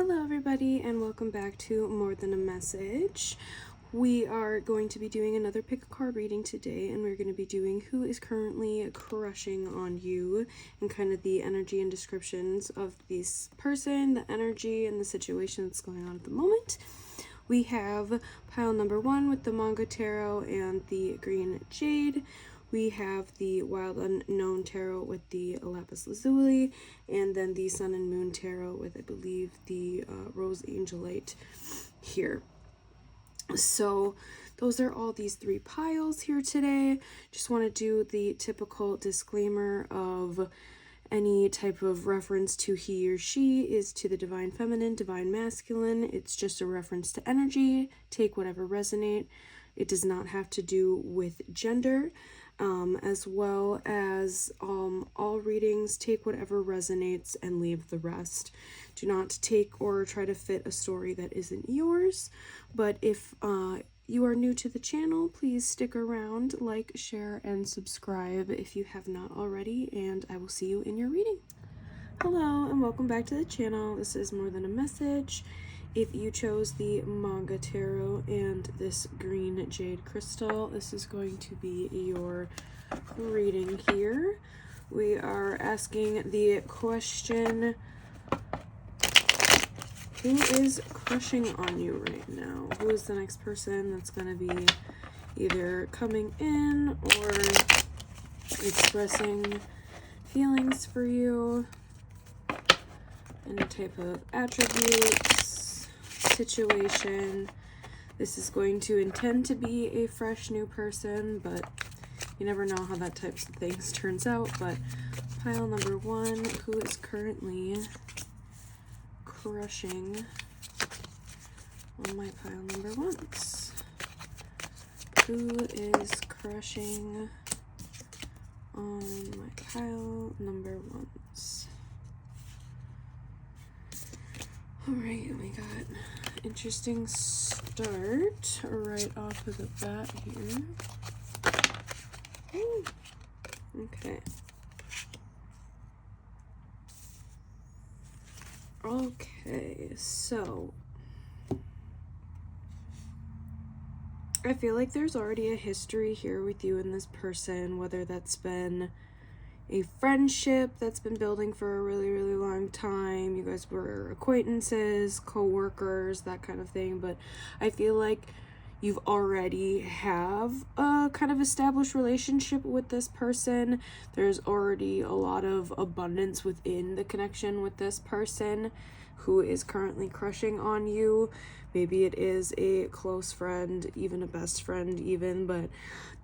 Hello everybody and welcome back to More Than a Message. We are going to be doing another pick a card reading today, and we're going to be doing who is currently crushing on you and kind of the energy and descriptions of this person, the energy and the situation that's going on at the moment. We have pile number 1 with the Manga Tarot and the Green Jade. We have the Wild Unknown Tarot with the Lapis Lazuli, and then the Sun and Moon Tarot with, I believe, the Rose Angelite here. So those are all these 3 piles here today. Just want to do the typical disclaimer of any type of reference to he or she is to the divine feminine, divine masculine. It's just a reference to energy. Take whatever resonate. It does not have to do with gender. As well as all readings, take whatever resonates and leave the rest. Do not take or try to fit a story that isn't yours. But if you are new to the channel, please stick around, like, share, and subscribe if you have not already, and I will see you in your reading. Hello and welcome back to the channel. This is More Than a Message. If you chose the Manga Tarot and this Green Jade Crystal, this is going to be your reading here. We are asking the question, who is crushing on you right now? Who is the next person that's going to be either coming in or expressing feelings for you? Any type of attributes, situation. This is going to intend to be a fresh new person, but you never know how that types of things turns out. But pile number 1, who is currently crushing on my pile number 1s? Who is crushing on my pile number 1s? Alright, we got interesting start right off of the bat here. Ooh. Okay. Okay, so I feel like there's already a history here with you and this person, whether that's been a friendship that's been building for a really, really long time. You guys were acquaintances, co-workers, that kind of thing. But I feel like you've already have a kind of established relationship with this person. There's already a lot of abundance within the connection with this person who is currently crushing on you. Maybe it is a close friend, even a best friend even, but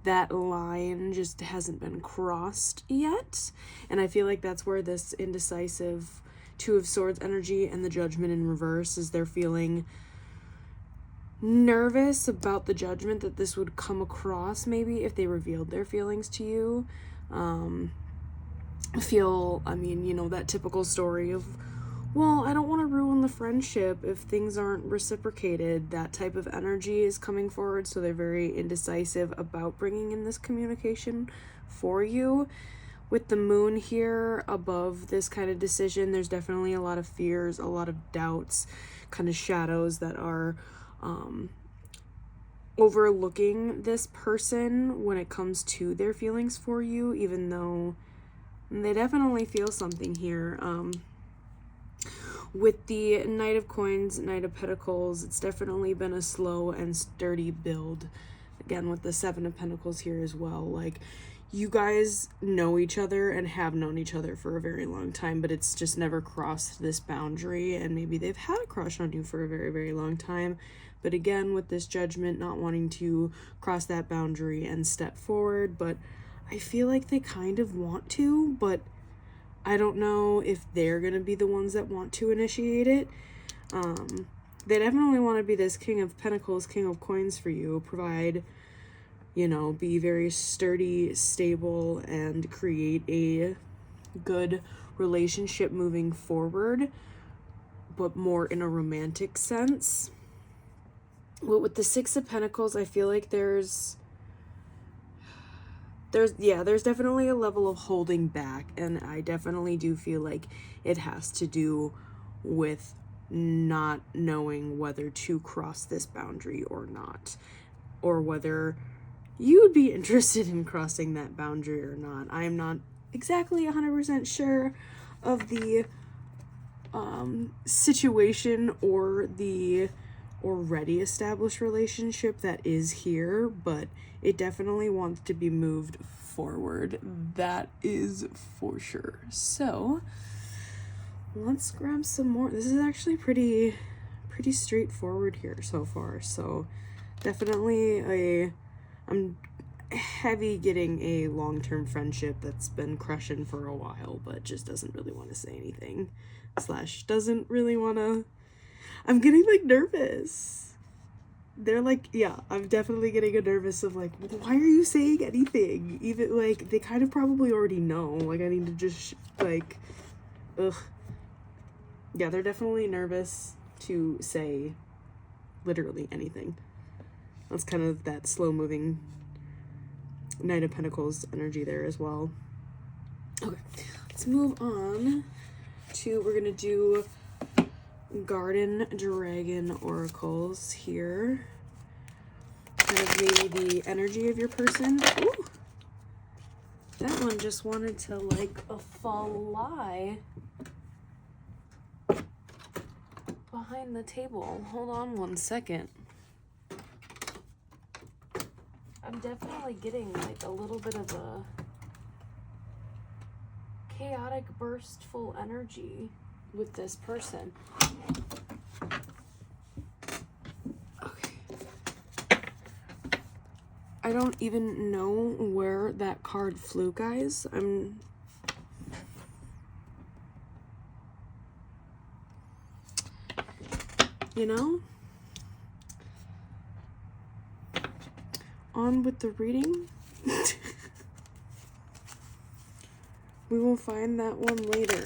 that line just hasn't been crossed yet. And I feel like that's where this indecisive 2 of Swords energy and the Judgment in reverse is. They're feeling nervous about the judgment that this would come across, maybe if they revealed their feelings to you. That typical story of, well, I don't want to ruin the friendship if things aren't reciprocated. That type of energy is coming forward, so they're very indecisive about bringing in this communication for you. With the moon here above this kind of decision, there's definitely a lot of fears, a lot of doubts, kind of shadows that are overlooking this person when it comes to their feelings for you, even though they definitely feel something here. With the Knight of Coins, Knight of Pentacles, it's definitely been a slow and sturdy build. Again, with the 7 of Pentacles here as well. Like, you guys know each other and have known each other for a very long time, but it's just never crossed this boundary, and maybe they've had a crush on you for a very, very long time. But again, with this Judgment, not wanting to cross that boundary and step forward, but I feel like they kind of want to, but I don't know if they're going to be the ones that want to initiate it. They definitely want to be this King of Pentacles, King of Coins for you. Provide, be very sturdy, stable, and create a good relationship moving forward, but more in a romantic sense. Well, with the 6 of Pentacles, I feel like there's definitely a level of holding back, and I definitely do feel like it has to do with not knowing whether to cross this boundary or not, or whether you would be interested in crossing that boundary or not. I am not exactly 100% sure of the situation or the already established relationship that is here, but it definitely wants to be moved forward. That is for sure. So let's grab some more. This is actually pretty straightforward here so far. So definitely I'm heavy getting a long-term friendship that's been crushing for a while, but just doesn't really want to say anything, / doesn't really want to. I'm getting like nervous. They're like, yeah, I'm definitely getting a nervous of like, why are you saying anything? Even like, they kind of probably already know. Like, I need to just like, ugh. Yeah, they're definitely nervous to say literally anything. That's kind of that slow moving Knight of Pentacles energy there as well. Okay, let's move on to, we're gonna do Garden Dragon Oracles here. Kind of maybe the energy of your person. Ooh, that one just wanted to like fly behind the table. Hold on one second. I'm definitely getting like a little bit of a chaotic, burstful energy with this person. Okay. I don't even know where that card flew, guys. You know? On with the reading. We will find that one later.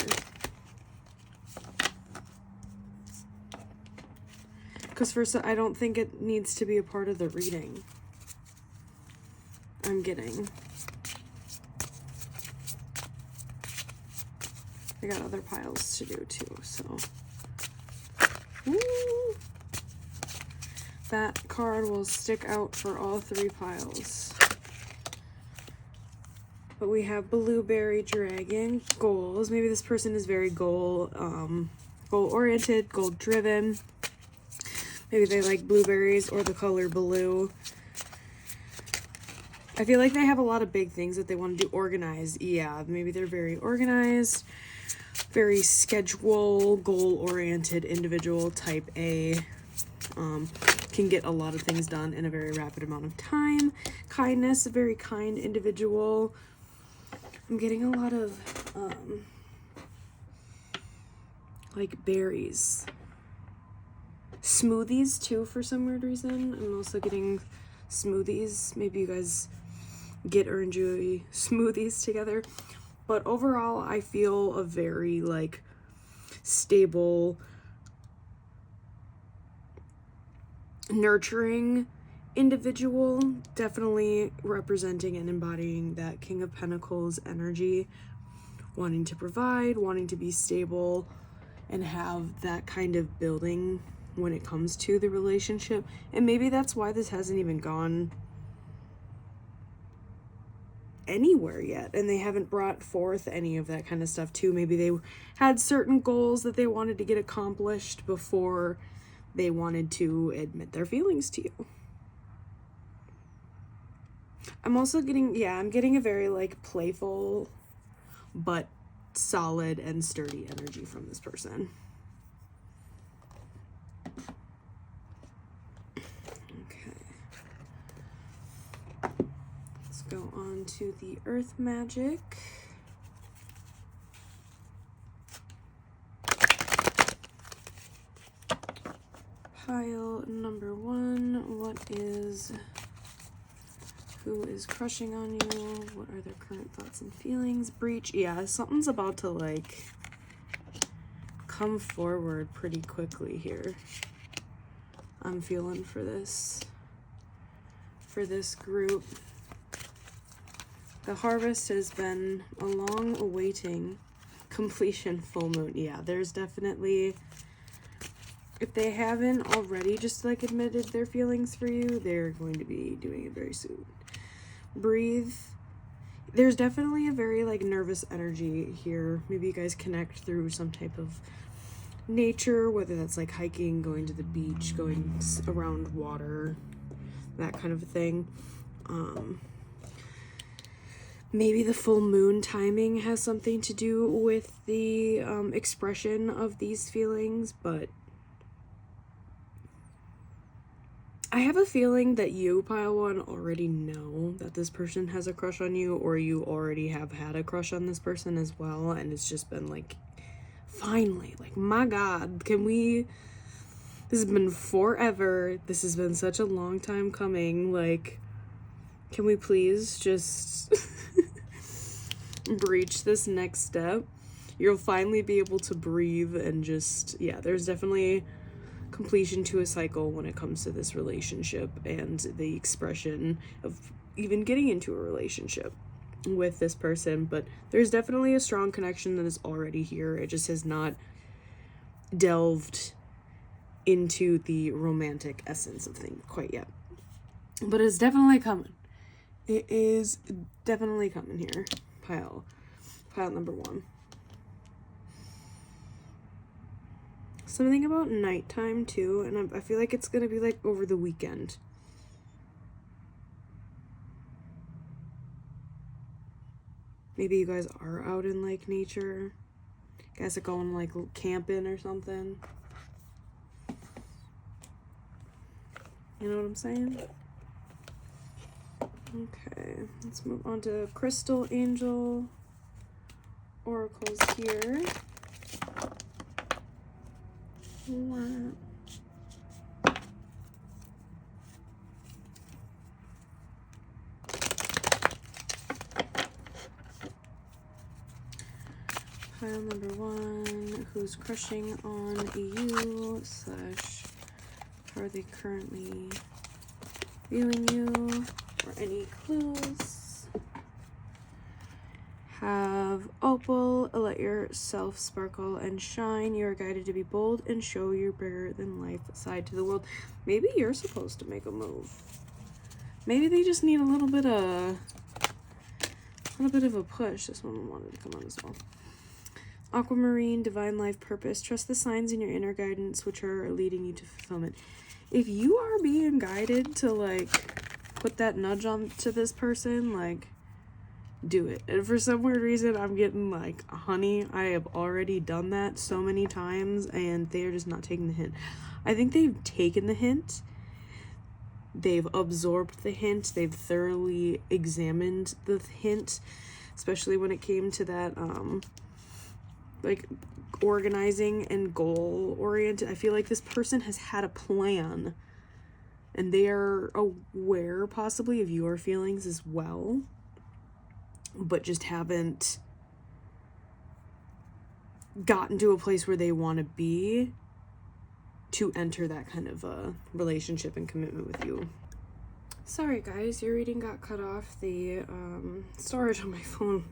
Because first, I don't think it needs to be a part of the reading. I'm getting. I got other piles to do too, so. Woo! That card will stick out for all 3 piles. But we have Blueberry Dragon, goals. Maybe this person is very goal-oriented, goal-driven. Maybe they like blueberries or the color blue. I feel like they have a lot of big things that they want to do. Organized, yeah. Maybe they're very organized, very schedule, goal-oriented individual, type A. Can get a lot of things done in a very rapid amount of time. Kindness, a very kind individual. I'm getting a lot of like berries. Smoothies too, for some weird reason. I'm also getting smoothies. Maybe you guys get or enjoy smoothies together. But overall, I feel a very like stable, nurturing individual, definitely representing and embodying that King of Pentacles energy, wanting to provide, wanting to be stable, and have that kind of building when it comes to the relationship. And maybe that's why this hasn't even gone anywhere yet, and they haven't brought forth any of that kind of stuff too. Maybe they had certain goals that they wanted to get accomplished before they wanted to admit their feelings to you. I'm also getting, yeah, I'm getting a very like playful but solid and sturdy energy from this person. Okay. Let's go on to the Earth Magic. Pile number 1, who is crushing on you? What are their current thoughts and feelings? Breach, yeah, something's about to like come forward pretty quickly here. I'm feeling for this group. The harvest has been a long awaiting completion full moon. Yeah, there's definitely If they haven't already just like admitted their feelings for you, they're going to be doing it very soon. Breathe. There's definitely a very like nervous energy here. Maybe you guys connect through some type of nature, whether that's like hiking, going to the beach, going around water, that kind of thing. Maybe the full moon timing has something to do with the expression of these feelings, but I have a feeling that you, pile one, already know that this person has a crush on you, or you already have had a crush on this person as well, and it's just been like, finally, like, my God, can we, this has been forever, this has been such a long time coming, like, can we please just breach this next step? You'll finally be able to breathe and just, yeah, there's definitely completion to a cycle when it comes to this relationship and the expression of even getting into a relationship with this person. But there's definitely a strong connection that is already here. It just has not delved into the romantic essence of things quite yet, but it's definitely coming. It is definitely coming here. Pile number one. Something about nighttime too, and I feel like it's gonna be like over the weekend. Maybe you guys are out in like nature. You guys are going like camping or something. You know what I'm saying? Okay, let's move on to Crystal Angel Oracles here. Wow. Pile number one, who's crushing on you / are they currently viewing you, or any clues? Have Opal, let yourself sparkle and shine. You are guided to be bold and show your bigger than life side to the world. Maybe you're supposed to make a move. Maybe they just need a little bit of a push. This one wanted to come on as well. Aquamarine, divine life purpose. Trust the signs in your inner guidance which are leading you to fulfillment. If you are being guided to like put that nudge on to this person, like, do it. And for some weird reason, I'm getting like, honey, I have already done that so many times and they're just not taking the hint. I think they've taken the hint. They've absorbed the hint. They've thoroughly examined the hint, especially when it came to that, like organizing and goal oriented. I feel like this person has had a plan and they are aware possibly of your feelings as well, but just haven't gotten to a place where they want to be to enter that kind of a relationship and commitment with you. Sorry guys, your reading got cut off. The storage on my phone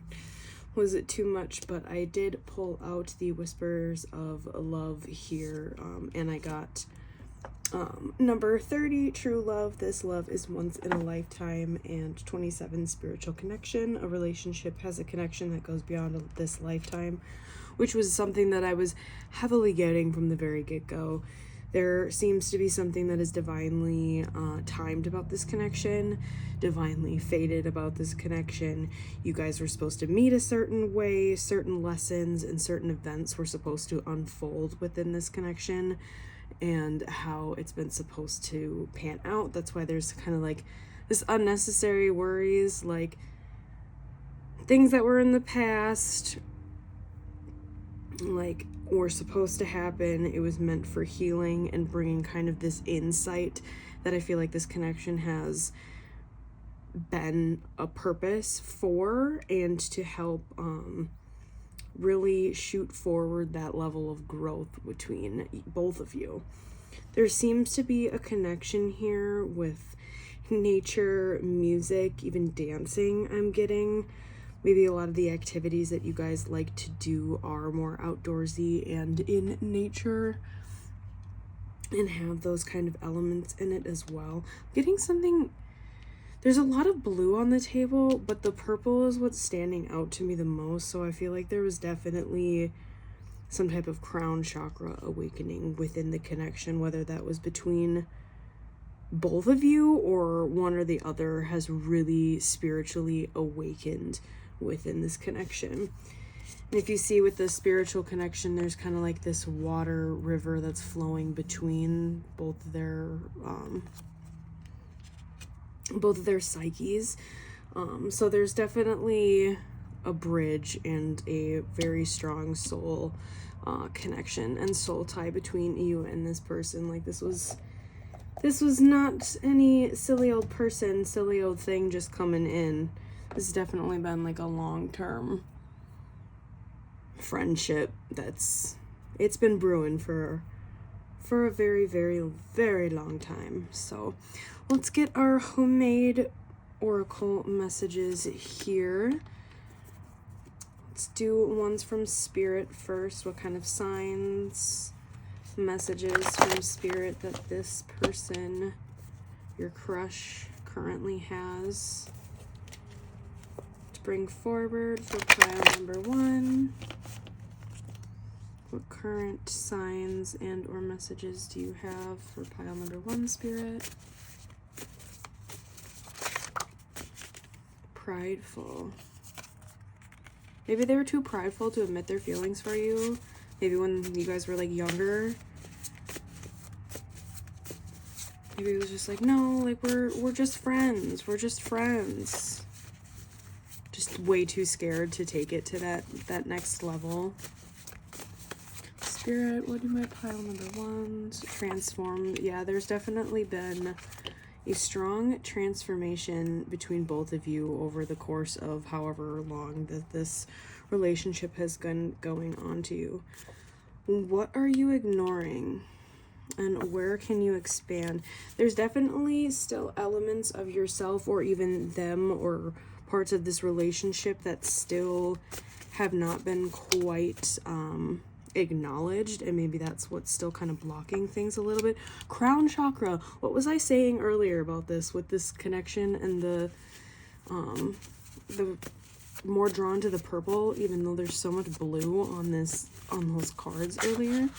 was it too much, but I did pull out the Whispers of Love here, and I got number 30, true love. This love is once in a lifetime, and 27, spiritual connection. A relationship has a connection that goes beyond this lifetime, which was something that I was heavily getting from the very get-go. There seems to be something that is divinely timed about this connection, divinely fated about this connection. You guys were supposed to meet a certain way, certain lessons and certain events were supposed to unfold within this connection, and how it's been supposed to pan out. That's why there's kind of like this unnecessary worries, like things that were in the past, like, were supposed to happen. It was meant for healing and bringing kind of this insight that I feel like this connection has been a purpose for, and to help really shoot forward that level of growth between both of you. There seems to be a connection here with nature, music, even dancing. I'm getting maybe a lot of the activities that you guys like to do are more outdoorsy and in nature. and have those kind of elements in it as well. Getting something, there's a lot of blue on the table, but the purple is what's standing out to me the most. So I feel like there was definitely some type of crown chakra awakening within the connection, whether that was between both of you or one or the other has really spiritually awakened within this connection. And if you see with the spiritual connection, there's kind of like this water river that's flowing between both of their psyches. So there's definitely a bridge and a very strong soul connection and soul tie between you and this person. Like this was not any silly old person, silly old thing just coming in. This has definitely been like a long-term friendship it's been brewing for a very, very, very long time. So let's get our homemade oracle messages here. Let's do ones from Spirit first. What kind of signs, messages from Spirit that this person, your crush, currently has to bring forward for pile number 1? What current signs and or messages do you have for pile number 1, Spirit? Prideful. Maybe they were too prideful to admit their feelings for you. Maybe when you guys were like younger. Maybe it was just like, no, like we're just friends. We're just friends. Just way too scared to take it to that next level. Spirit, what do my pile number 1s? Transform. Yeah, there's definitely been a strong transformation between both of you over the course of however long that this relationship has been going on to you. What are you ignoring? And where can you expand? There's definitely still elements of yourself or even them or parts of this relationship that still have not been quite acknowledged, and maybe that's what's still kind of blocking things a little bit. Crown chakra. What was I saying earlier about this with this connection and the more drawn to the purple, even though there's so much blue on those cards earlier?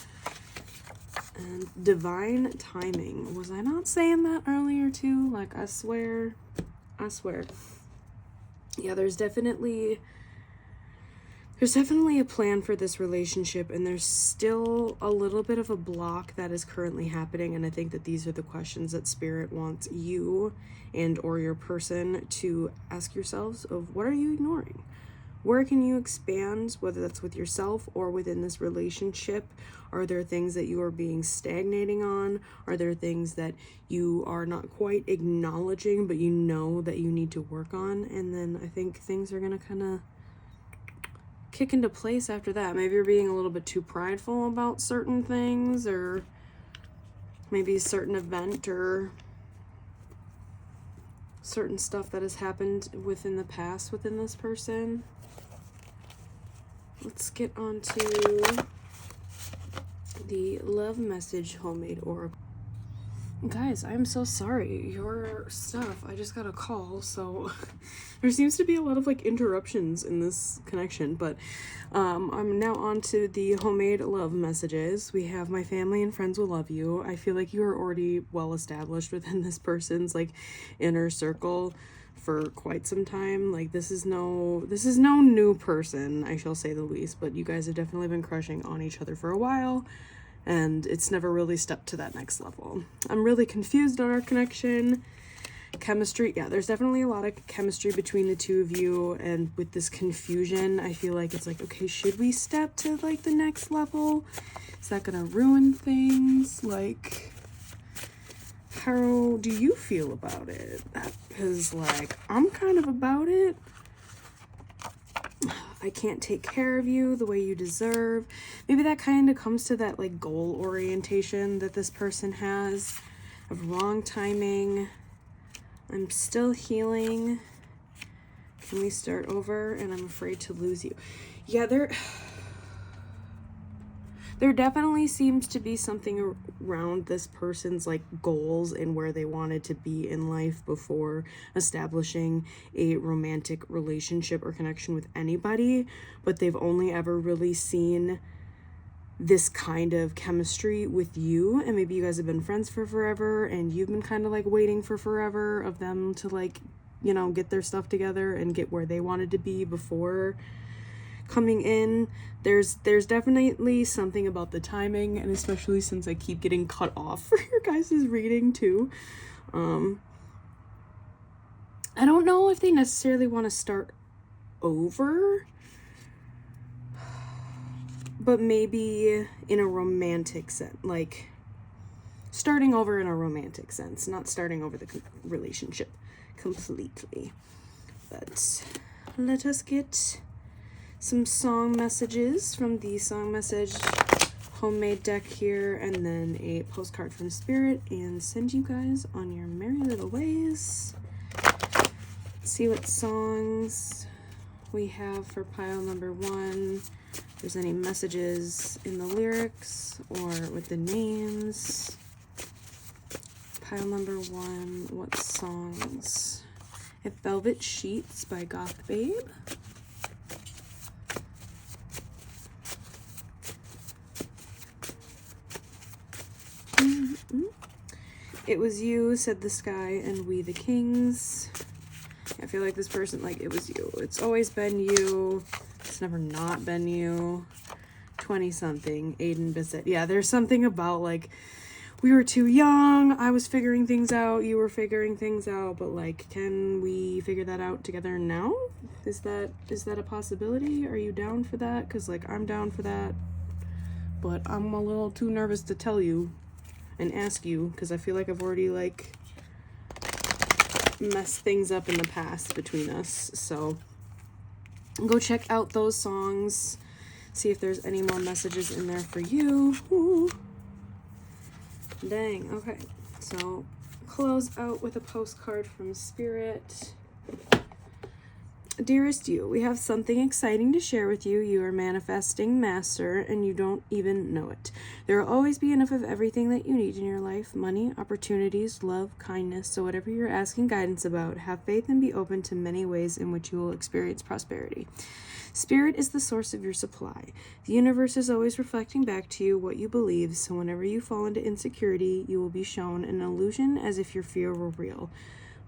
And divine timing. Was I not saying that earlier too? Like, I swear. Yeah, there's definitely a plan for this relationship, and there's still a little bit of a block that is currently happening. And I think that these are the questions that Spirit wants you and or your person to ask yourselves of what are you ignoring? Where can you expand, whether that's with yourself or within this relationship? Are there things that you are being stagnating on? Are there things that you are not quite acknowledging, but you know that you need to work on? And then I think things are going to kind of kick into place after that. Maybe you're being a little bit too prideful about certain things, or maybe a certain event or certain stuff that has happened within the past within this person. Let's get on to the love message homemade oracle. Guys, I'm so sorry. Your stuff, I just got a call, so there seems to be a lot of like interruptions in this connection, but I'm now on to the homemade love messages. We have my family and friends will love you. I feel like you are already well established within this person's like inner circle for quite some time. Like this is no new person, I shall say the least, but you guys have definitely been crushing on each other for a while. And it's never really stepped to that next level. I'm really confused on our connection. Chemistry, yeah, there's definitely a lot of chemistry between the two of you. And with this confusion, I feel like it's like, okay, should we step to like the next level? Is that gonna ruin things? Like, how do you feel about it? Because like, I'm kind of about it. I can't take care of you the way you deserve. Maybe that kind of comes to that like goal orientation that this person has of wrong timing. I'm still healing. Can we start over? And I'm afraid to lose you. Yeah, There definitely seems to be something around this person's like goals and where they wanted to be in life before establishing a romantic relationship or connection with anybody, but they've only ever really seen this kind of chemistry with you, and maybe you guys have been friends for forever and you've been kind of like waiting for forever of them to like, you know, get their stuff together and get where they wanted to be before coming in. There's definitely something about the timing, and especially since I keep getting cut off for your guys' reading too. I don't know if they necessarily want to start over, but maybe in a romantic sense, like starting over in a romantic sense, not starting over the relationship completely. But let us get some song messages from the song message homemade deck here, and then a postcard from Spirit, and send you guys on your merry little ways. See what songs we have for pile number 1. If there's any messages in the lyrics or with the names. Pile number 1, what songs? If Velvet Sheets by Goth Babe. It Was You, Said the Sky, and We the Kings. I feel like this person, like, it was you. It's always been you. It's never not been you. 20-something, Aiden Bissett. Yeah, there's something about, like, we were too young. I was figuring things out. You were figuring things out. But, like, can we figure that out together now? Is that a possibility? Are you down for that? Because, like, I'm down for that. But I'm a little too nervous to tell you and ask you, because I feel like I've already, like, messed things up in the past between us. So go check out those songs, see if there's any more messages in there for you. Ooh. Dang. Okay, so close out with a postcard from Spirit. Dearest you, we have something exciting to share with you. You are manifesting master, and you don't even know it. There will always be enough of everything that you need in your life: money, opportunities, love, kindness. So whatever you're asking guidance about, have faith and be open to many ways in which you will experience prosperity. Spirit is the source of your supply. The universe is always reflecting back to you what you believe, so whenever you fall into insecurity, you will be shown an illusion as if your fear were real.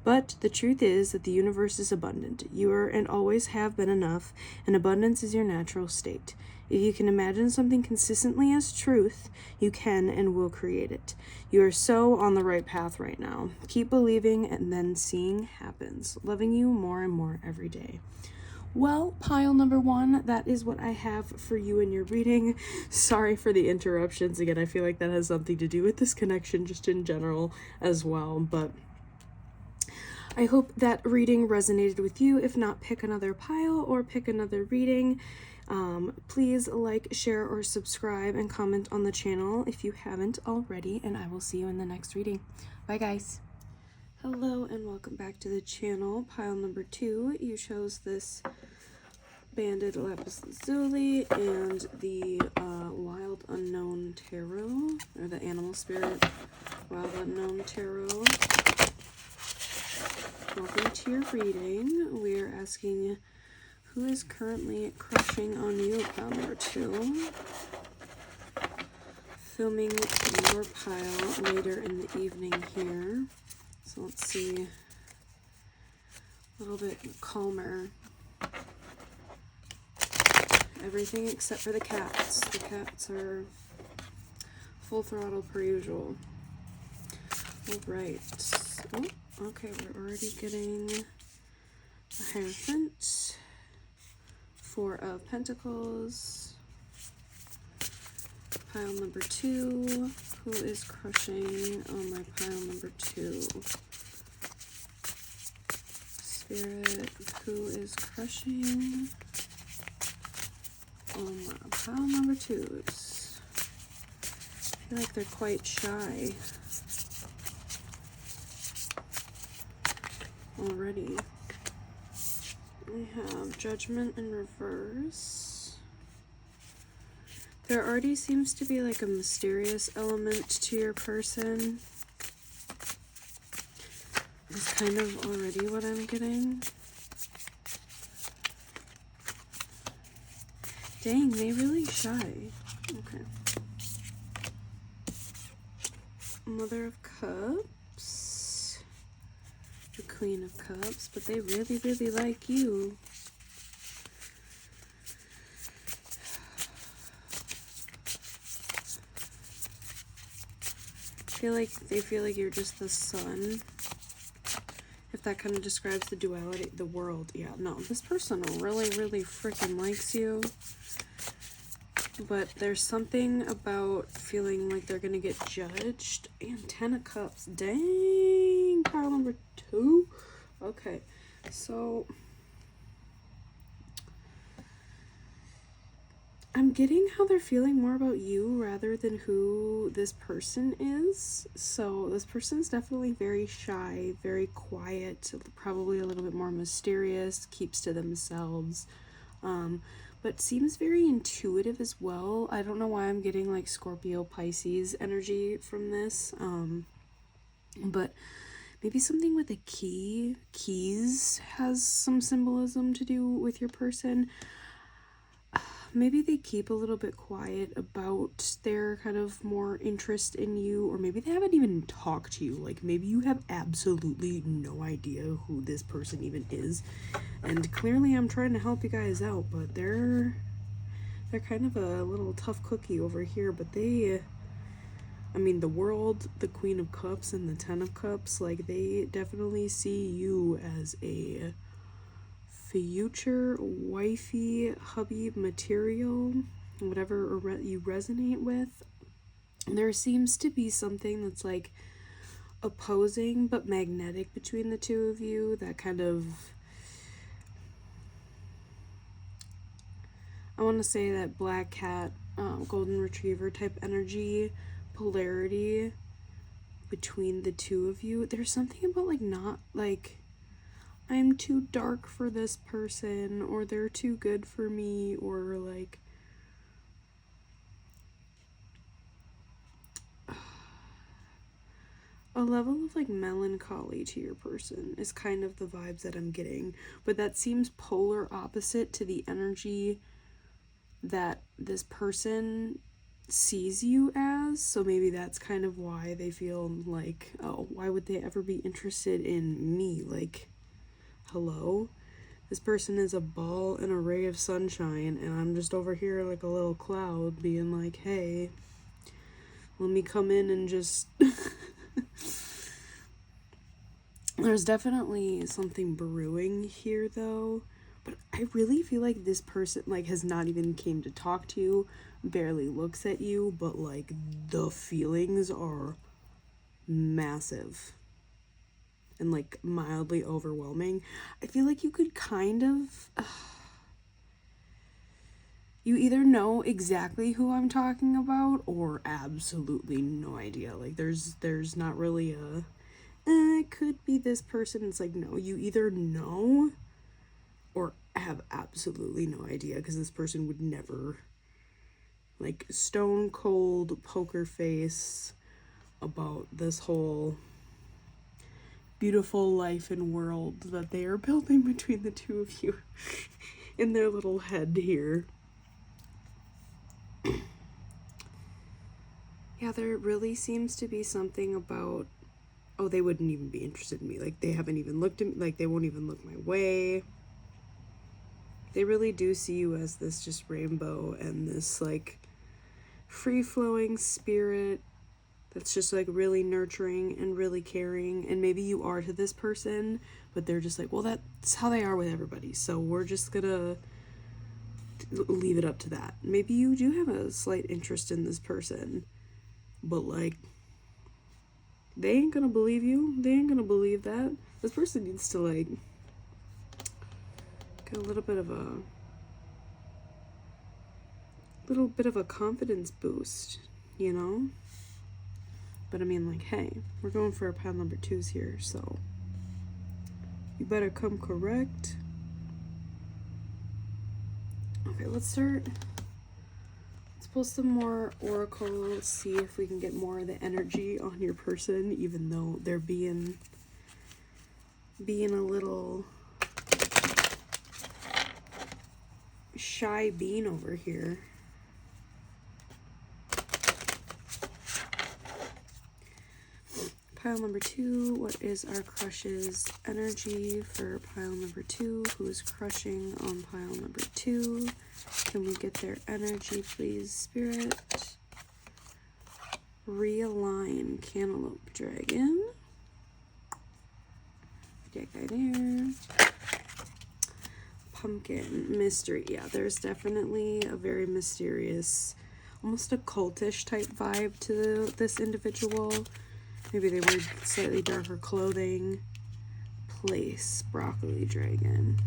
But the truth is that the universe is abundant. You are and always have been enough, and abundance is your natural state. If you can imagine something consistently as truth, you can and will create it. You are so on the right path right now. Keep believing, and then seeing happens. Loving you more and more every day. Well, pile number 1, that is what I have for you in your reading. Sorry for the interruptions. Again, I feel like that has something to do with this connection just in general as well, but I hope that reading resonated with you. If not, pick another pile or pick another reading. Please like, share, or subscribe and comment on the channel if you haven't already, and I will see you in the next reading. Bye, guys. Hello, and welcome back to the channel. Pile number 2, you chose this Banded Lapis Lazuli and the Wild Unknown Tarot, or the Animal Spirit Wild Unknown Tarot. Welcome to your reading. We are asking who is currently crushing on you, pile number 2. Filming your pile later in the evening here. So let's see. A little bit calmer. Everything except for the cats. The cats are full throttle per usual. Alright. Oh. Okay, we're already getting a Hierophant, 4 of Pentacles, pile number 2, who is crushing on my pile number 2? Spirit, who is crushing on my pile number 2s? I feel like they're quite shy already. We have Judgment in reverse, There already seems to be like a mysterious element to your person. It's kind of already what I'm getting. Dang, they really shy. Okay. Mother of Cups. The Queen of Cups. But they really, really like you. They feel like you're just the sun. If that kind of describes the duality, the world. Yeah, no, this person really, really freaking likes you. But there's something about feeling like they're gonna get judged. And 10 of Cups. Dang, pile number 2. Okay, so I'm getting how they're feeling more about you rather than who this person is. So this person's definitely very shy, very quiet, probably a little bit more mysterious, keeps to themselves, but seems very intuitive as well. I don't know why I'm getting like Scorpio, Pisces energy from this, but maybe something with a key. Keys has some symbolism to do with your person. Maybe they keep a little bit quiet about their kind of more interest in you, or maybe they haven't even talked to you. Like, maybe you have absolutely no idea who this person even is. And clearly I'm trying to help you guys out, but they're kind of a little tough cookie over here. But they, I mean, the world, the Queen of Cups and the 10 of Cups, like, they definitely see you as a future wifey, hubby material, whatever you resonate with. There seems to be something that's like opposing but magnetic between the two of you. That kind of, I want to say that black cat, golden retriever type energy, polarity between the two of you. There's something about like not like I'm too dark for this person, or they're too good for me, or like a level of like melancholy to your person is kind of the vibes that I'm getting. But that seems polar opposite to the energy that this person sees you as. So maybe that's kind of why they feel like, oh, why would they ever be interested in me? Like, hello? This person is a ball and a ray of sunshine, and I'm just over here like a little cloud being like, hey, let me come in and just... There's definitely something brewing here, though. But I really feel like this person, like, has not even came to talk to you, barely looks at you, but, like, the feelings are massive and like mildly overwhelming. I feel like you could kind of you either know exactly who I'm talking about or absolutely no idea. Like there's not really a it could be this person. It's like, no, you either know or have absolutely no idea, because this person would never, like, stone cold poker face about this whole beautiful life and world that they are building between the two of you in their little head here. Yeah, there really seems to be something about, oh, they wouldn't even be interested in me. Like, they haven't even looked at me. Like, they won't even look my way. They really do see you as this just rainbow and this, like, free-flowing spirit that's just like really nurturing and really caring. And maybe you are to this person, but they're just like, well, that's how they are with everybody, so we're just gonna leave it up to that. Maybe you do have a slight interest in this person, but like they ain't gonna believe you. They ain't gonna believe that. This person needs to like get a little bit of a confidence boost, you know? But I mean, like, hey, we're going for a pile number 2s here, so you better come correct. Okay, let's pull some more oracle, see if we can get more of the energy on your person, even though they're being a little shy bean over here. Pile number 2, what is our crush's energy for pile number 2? Who is crushing on pile number 2? Can we get their energy, please, Spirit? Realign, Cantaloupe Dragon. That guy there. Pumpkin, mystery. Yeah, there's definitely a very mysterious, almost a cultish type vibe to this individual. Maybe they wear slightly darker clothing. Place, broccoli dragon.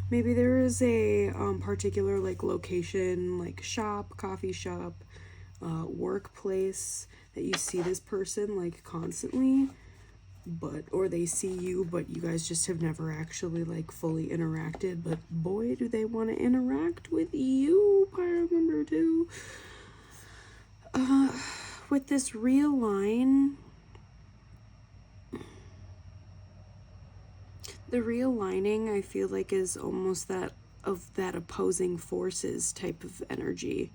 Maybe there is a particular like location, like shop, coffee shop, workplace that you see this person like constantly, or they see you, but you guys just have never actually like fully interacted. But boy, do they want to interact with you, pile number 2. With this realign, the realigning I feel like is almost that opposing forces type of energy.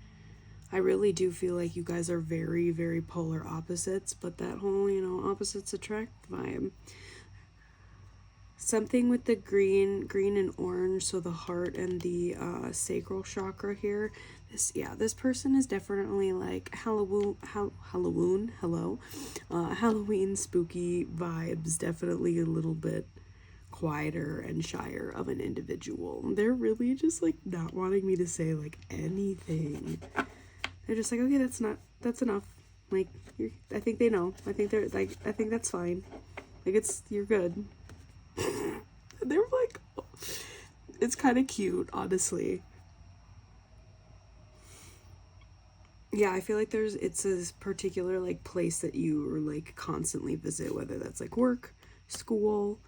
I really do feel like you guys are very, very polar opposites, but that whole, you know, opposites attract vibe. Something with the green and orange, so the heart and the sacral chakra here. This person is definitely like Halloween spooky vibes. Definitely a little bit quieter and shyer of an individual. They're really just like not wanting me to say like anything. They're just like, okay, that's enough. Like, I think they know. I think they're like, I think that's fine. Like, you're good. They're like, it's kind of cute, honestly. Yeah, I feel like it's a particular like place that you like constantly visit, whether that's like work, school,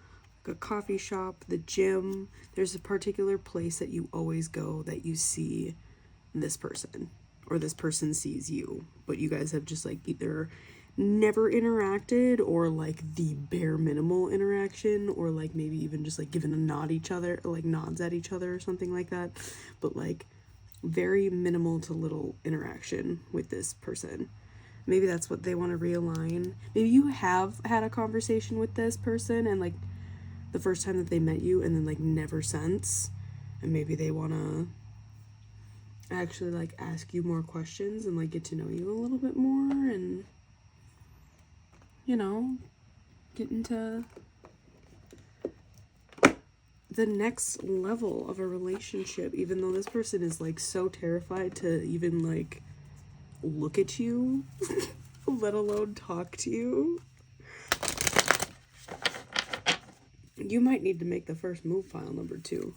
like a coffee shop, the gym. There's a particular place that you always go that you see this person, or this person sees you, but you guys have just like either never interacted, or like the bare minimal interaction, or like maybe even just like given a nod each other, or like nods at each other or something like that, but like very minimal to little interaction with this person. Maybe that's what they want to realign. Maybe you have had a conversation with this person and like the first time that they met you, and then like never since, and maybe they want to actually like ask you more questions and like get to know you a little bit more, and you know, get into the next level of a relationship, even though this person is like so terrified to even like look at you, let alone talk to you. You might need to make the first move, pile number 2,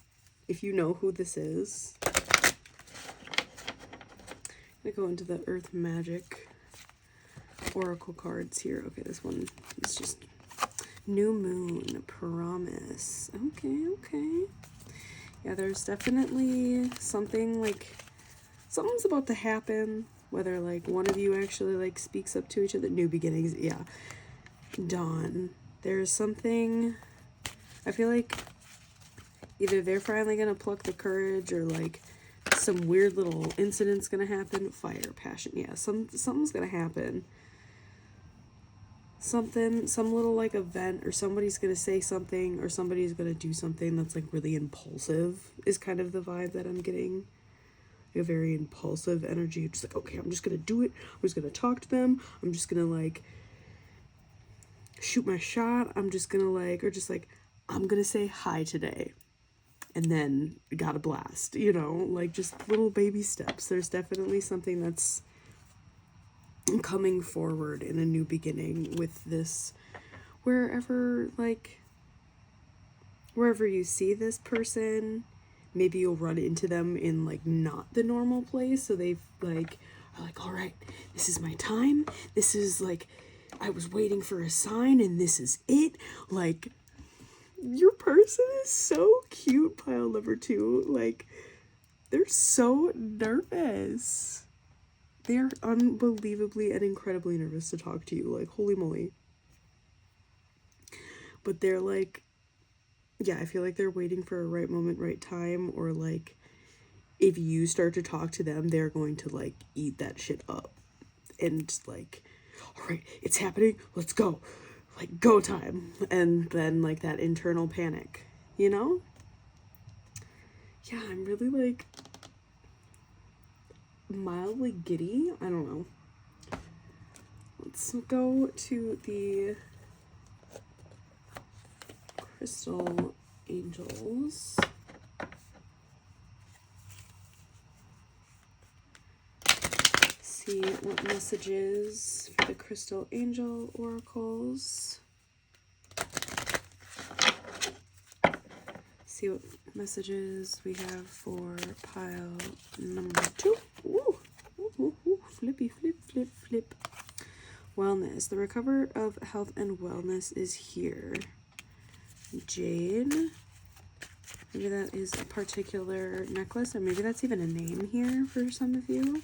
if you know who this is. I'm gonna go into the Earth Magic Oracle cards here. Okay, this one is just New Moon, Promise. Okay. Yeah, there's definitely something like, something's about to happen, whether like one of you actually like speaks up to each other. New beginnings, yeah. Dawn. There's something, I feel like either they're finally gonna pluck the courage, or like some weird little incident's gonna happen. Fire, passion, yeah, something's gonna happen. Some little like event, or somebody's gonna say something, or somebody's gonna do something that's like really impulsive, is kind of the vibe that I'm getting. Like a very impulsive energy, just like, okay, I'm just gonna do it, I'm just gonna talk to them, I'm just gonna like shoot my shot, I'm just gonna like, or just like, I'm gonna say hi today, and then got a blast, you know, like just little baby steps. There's definitely something that's coming forward in a new beginning with this, wherever you see this person. Maybe you'll run into them in like not the normal place, so they like are like, all right, this is my time, this is like, I was waiting for a sign and this is it. Like, your person is so cute, pile number 2. Like, They're so nervous. They're unbelievably and incredibly nervous to talk to you. Like, holy moly. But they're like, yeah, I feel like they're waiting for a right moment, right time, or like, if you start to talk to them, they're going to like eat that shit up. And like, all right, it's happening, let's go. Like, go time. And then like that internal panic, you know? Yeah, I'm really like mildly giddy. I don't know. Let's go to the crystal angels. See what messages for the crystal angel oracles. See what messages we have for pile number 2. Ooh, ooh, ooh, ooh. Flippy, flip, flip, flip. Wellness. The recover of health and wellness is here. Jade. Maybe that is a particular necklace, or maybe that's even a name here for some of you.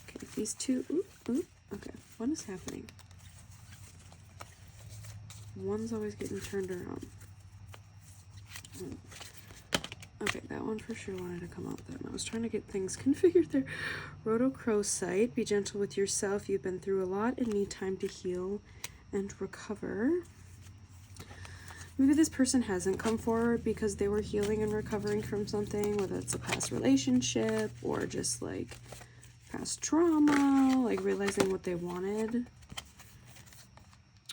Okay, these two. Ooh, ooh. Okay, what is happening? One's always getting turned around. Okay, that one for sure wanted to come out then. I was trying to get things configured there. Rhodochrosite, be gentle with yourself. You've been through a lot and need time to heal and recover. Maybe this person hasn't come forward because they were healing and recovering from something, whether it's a past relationship or just like past trauma, like realizing what they wanted.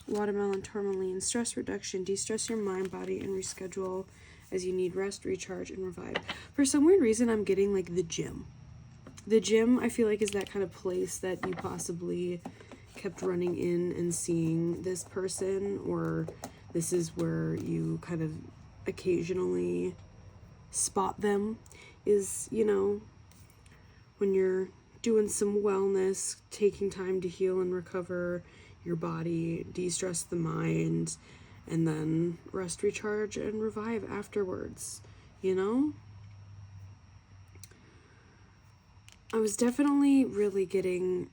Watermelon, tourmaline, stress reduction, de-stress your mind, body, and reschedule as you need rest, recharge, and revive. For some weird reason, I'm getting like the gym. The gym, I feel like, is that kind of place that you possibly kept running in and seeing this person, or this is where you kind of occasionally spot them, is, you know, when you're doing some wellness, taking time to heal and recover your body, de-stress the mind, and then rest, recharge, and revive afterwards, you know? I was definitely really getting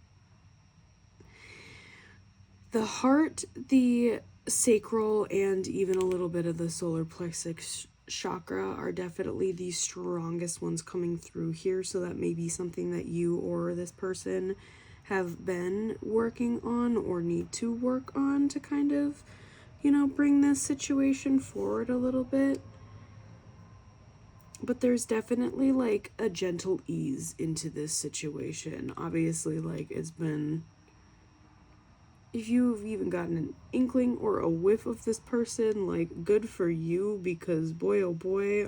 the heart, the sacral, and even a little bit of the solar plexus chakra are definitely the strongest ones coming through here. So that may be something that you or this person have been working on or need to work on to kind of, you know, bring this situation forward a little bit. But there's definitely like a gentle ease into this situation. Obviously, like, it's been, if you've even gotten an inkling or a whiff of this person, like, good for you, because boy oh boy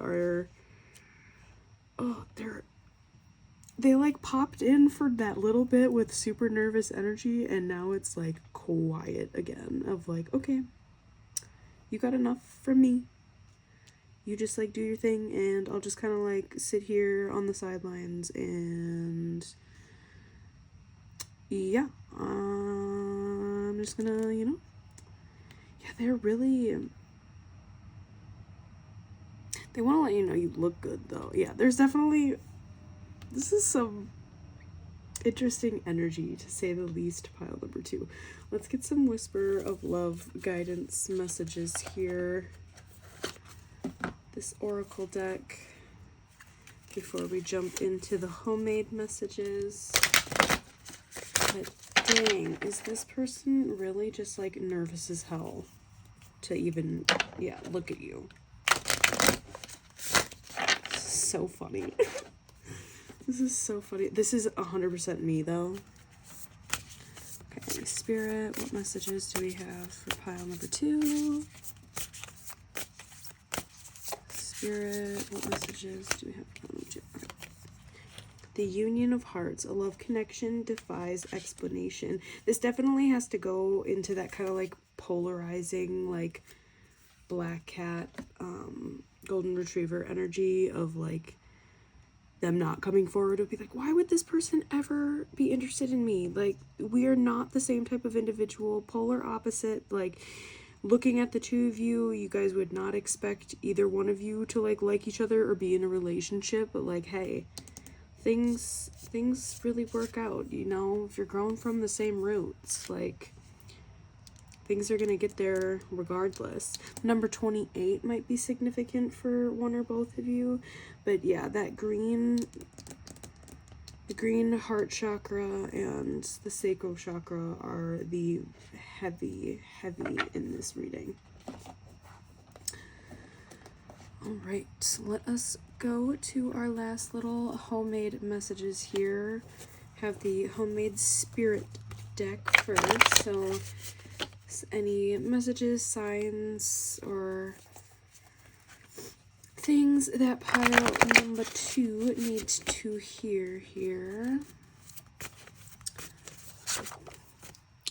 they like popped in for that little bit with super nervous energy, and now it's like quiet again of like, okay, you got enough from me. You just like do your thing, and I'll just kind of like sit here on the sidelines, and yeah, I'm just gonna, you know, yeah, they want to let you know you look good though. Yeah, there's definitely, this is some interesting energy to say the least, pile number 2. Let's get some whisper of love guidance messages here. This oracle deck before we jump into the homemade messages. But dang, is this person really just like nervous as hell to even, yeah, look at you? This is so funny. This is so funny. This is 100% me though. Okay, Spirit, what messages do we have for pile number 2? Spirit, what messages do we have for pile number 2? Okay. The union of hearts, a love connection defies explanation. This definitely has to go into that kind of like polarizing, like black cat, golden retriever energy of like them not coming forward. Would be like, why would this person ever be interested in me? Like, we are not the same type of individual, polar opposite. Like, looking at the two of you, you guys would not expect either one of you to like each other or be in a relationship, but like, hey, things really work out, you know, if you're growing from the same roots, like things are gonna get there regardless. Number 28 might be significant for one or both of you, but yeah, that the green heart chakra and the sacral chakra are the heavy in this reading. All right, let us go to our last little homemade messages here. Have the homemade spirit deck first. So any messages, signs, or things that pile number 2 needs to hear here.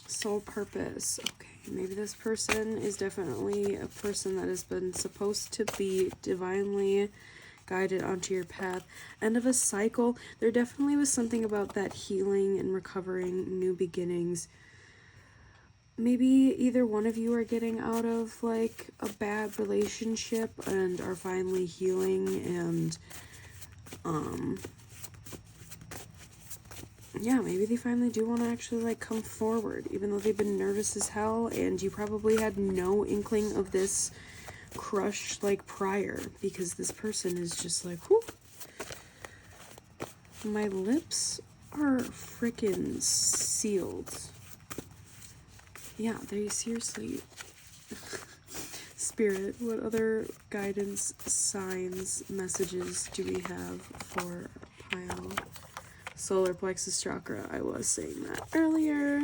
Soul purpose. Okay, maybe this person is definitely a person that has been supposed to be divinely guided onto your path. End of a cycle. There definitely was something about that healing and recovering, new beginnings. Maybe either one of you are getting out of like a bad relationship and are finally healing, and yeah, maybe they finally do want to actually like come forward, even though they've been nervous as hell, and you probably had no inkling of this crush like prior, because this person is just like, whoo, my lips are freaking sealed. Yeah, they seriously. Spirit, what other guidance, signs, messages do we have for pile? Solar plexus chakra, I was saying that earlier.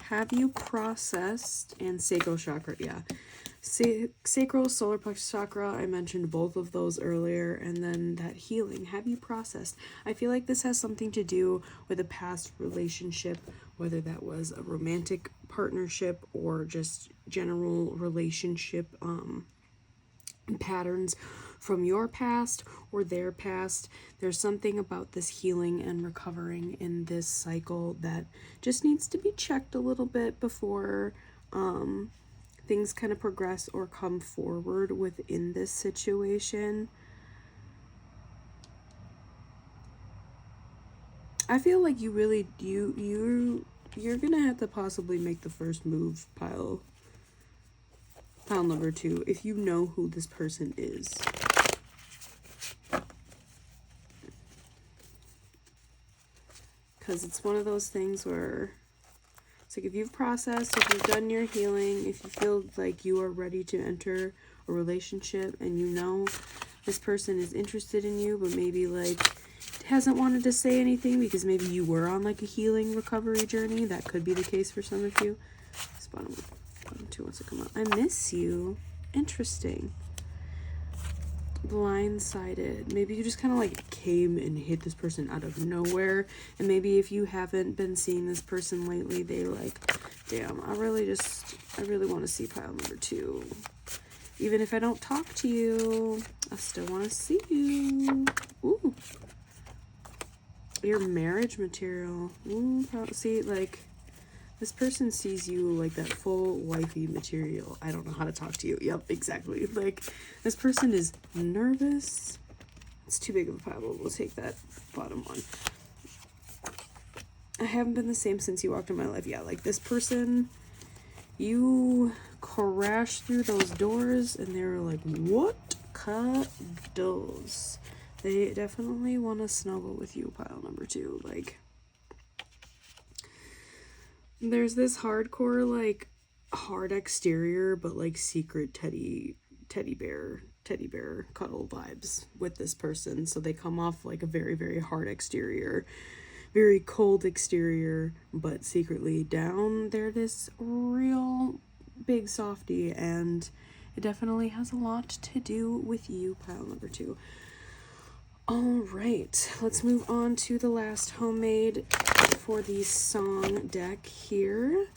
Have you processed? And sacral chakra, yeah. Sacral, solar plexus chakra, I mentioned both of those earlier, and then that healing. Have you processed? I feel like this has something to do with a past relationship, whether that was a romantic partnership or just general relationship patterns from your past or their past. There's something about this healing and recovering in this cycle that just needs to be checked a little bit before things kind of progress or come forward within this situation. I feel like you really you're gonna have to possibly make the first move, pile number 2, if you know who this person is. Because it's one of those things where it's like, if you've processed, if you've done your healing, if you feel like you are ready to enter a relationship and you know this person is interested in you, but maybe like hasn't wanted to say anything because maybe you were on like a healing recovery journey. That could be the case for some of you. This bottom 2 wants to come out. I miss you. Interesting. Blindsided. Maybe you just kind of like came and hit this person out of nowhere, and maybe if you haven't been seeing this person lately, they like, damn, I really want to see pile number 2. Even if I don't talk to you, I still want to see you. Ooh, your marriage material. Ooh, see, like this person sees you like that full wifey material. I don't know how to talk to you. Yep, exactly. Like, this person is nervous. It's too big of a pile. We'll take that bottom one. I haven't been the same since you walked in my life. Yeah, like this person, you crashed through those doors and they were like, what cuddles? They definitely want to snuggle with you, pile number 2. Like, there's this hardcore, like, hard exterior, but, like, secret teddy bear cuddle vibes with this person. So they come off like a very, very hard exterior, very cold exterior, but secretly down they're this real big softie, and it definitely has a lot to do with you, pile number 2. All right, let's move on to the last homemade for the song deck here.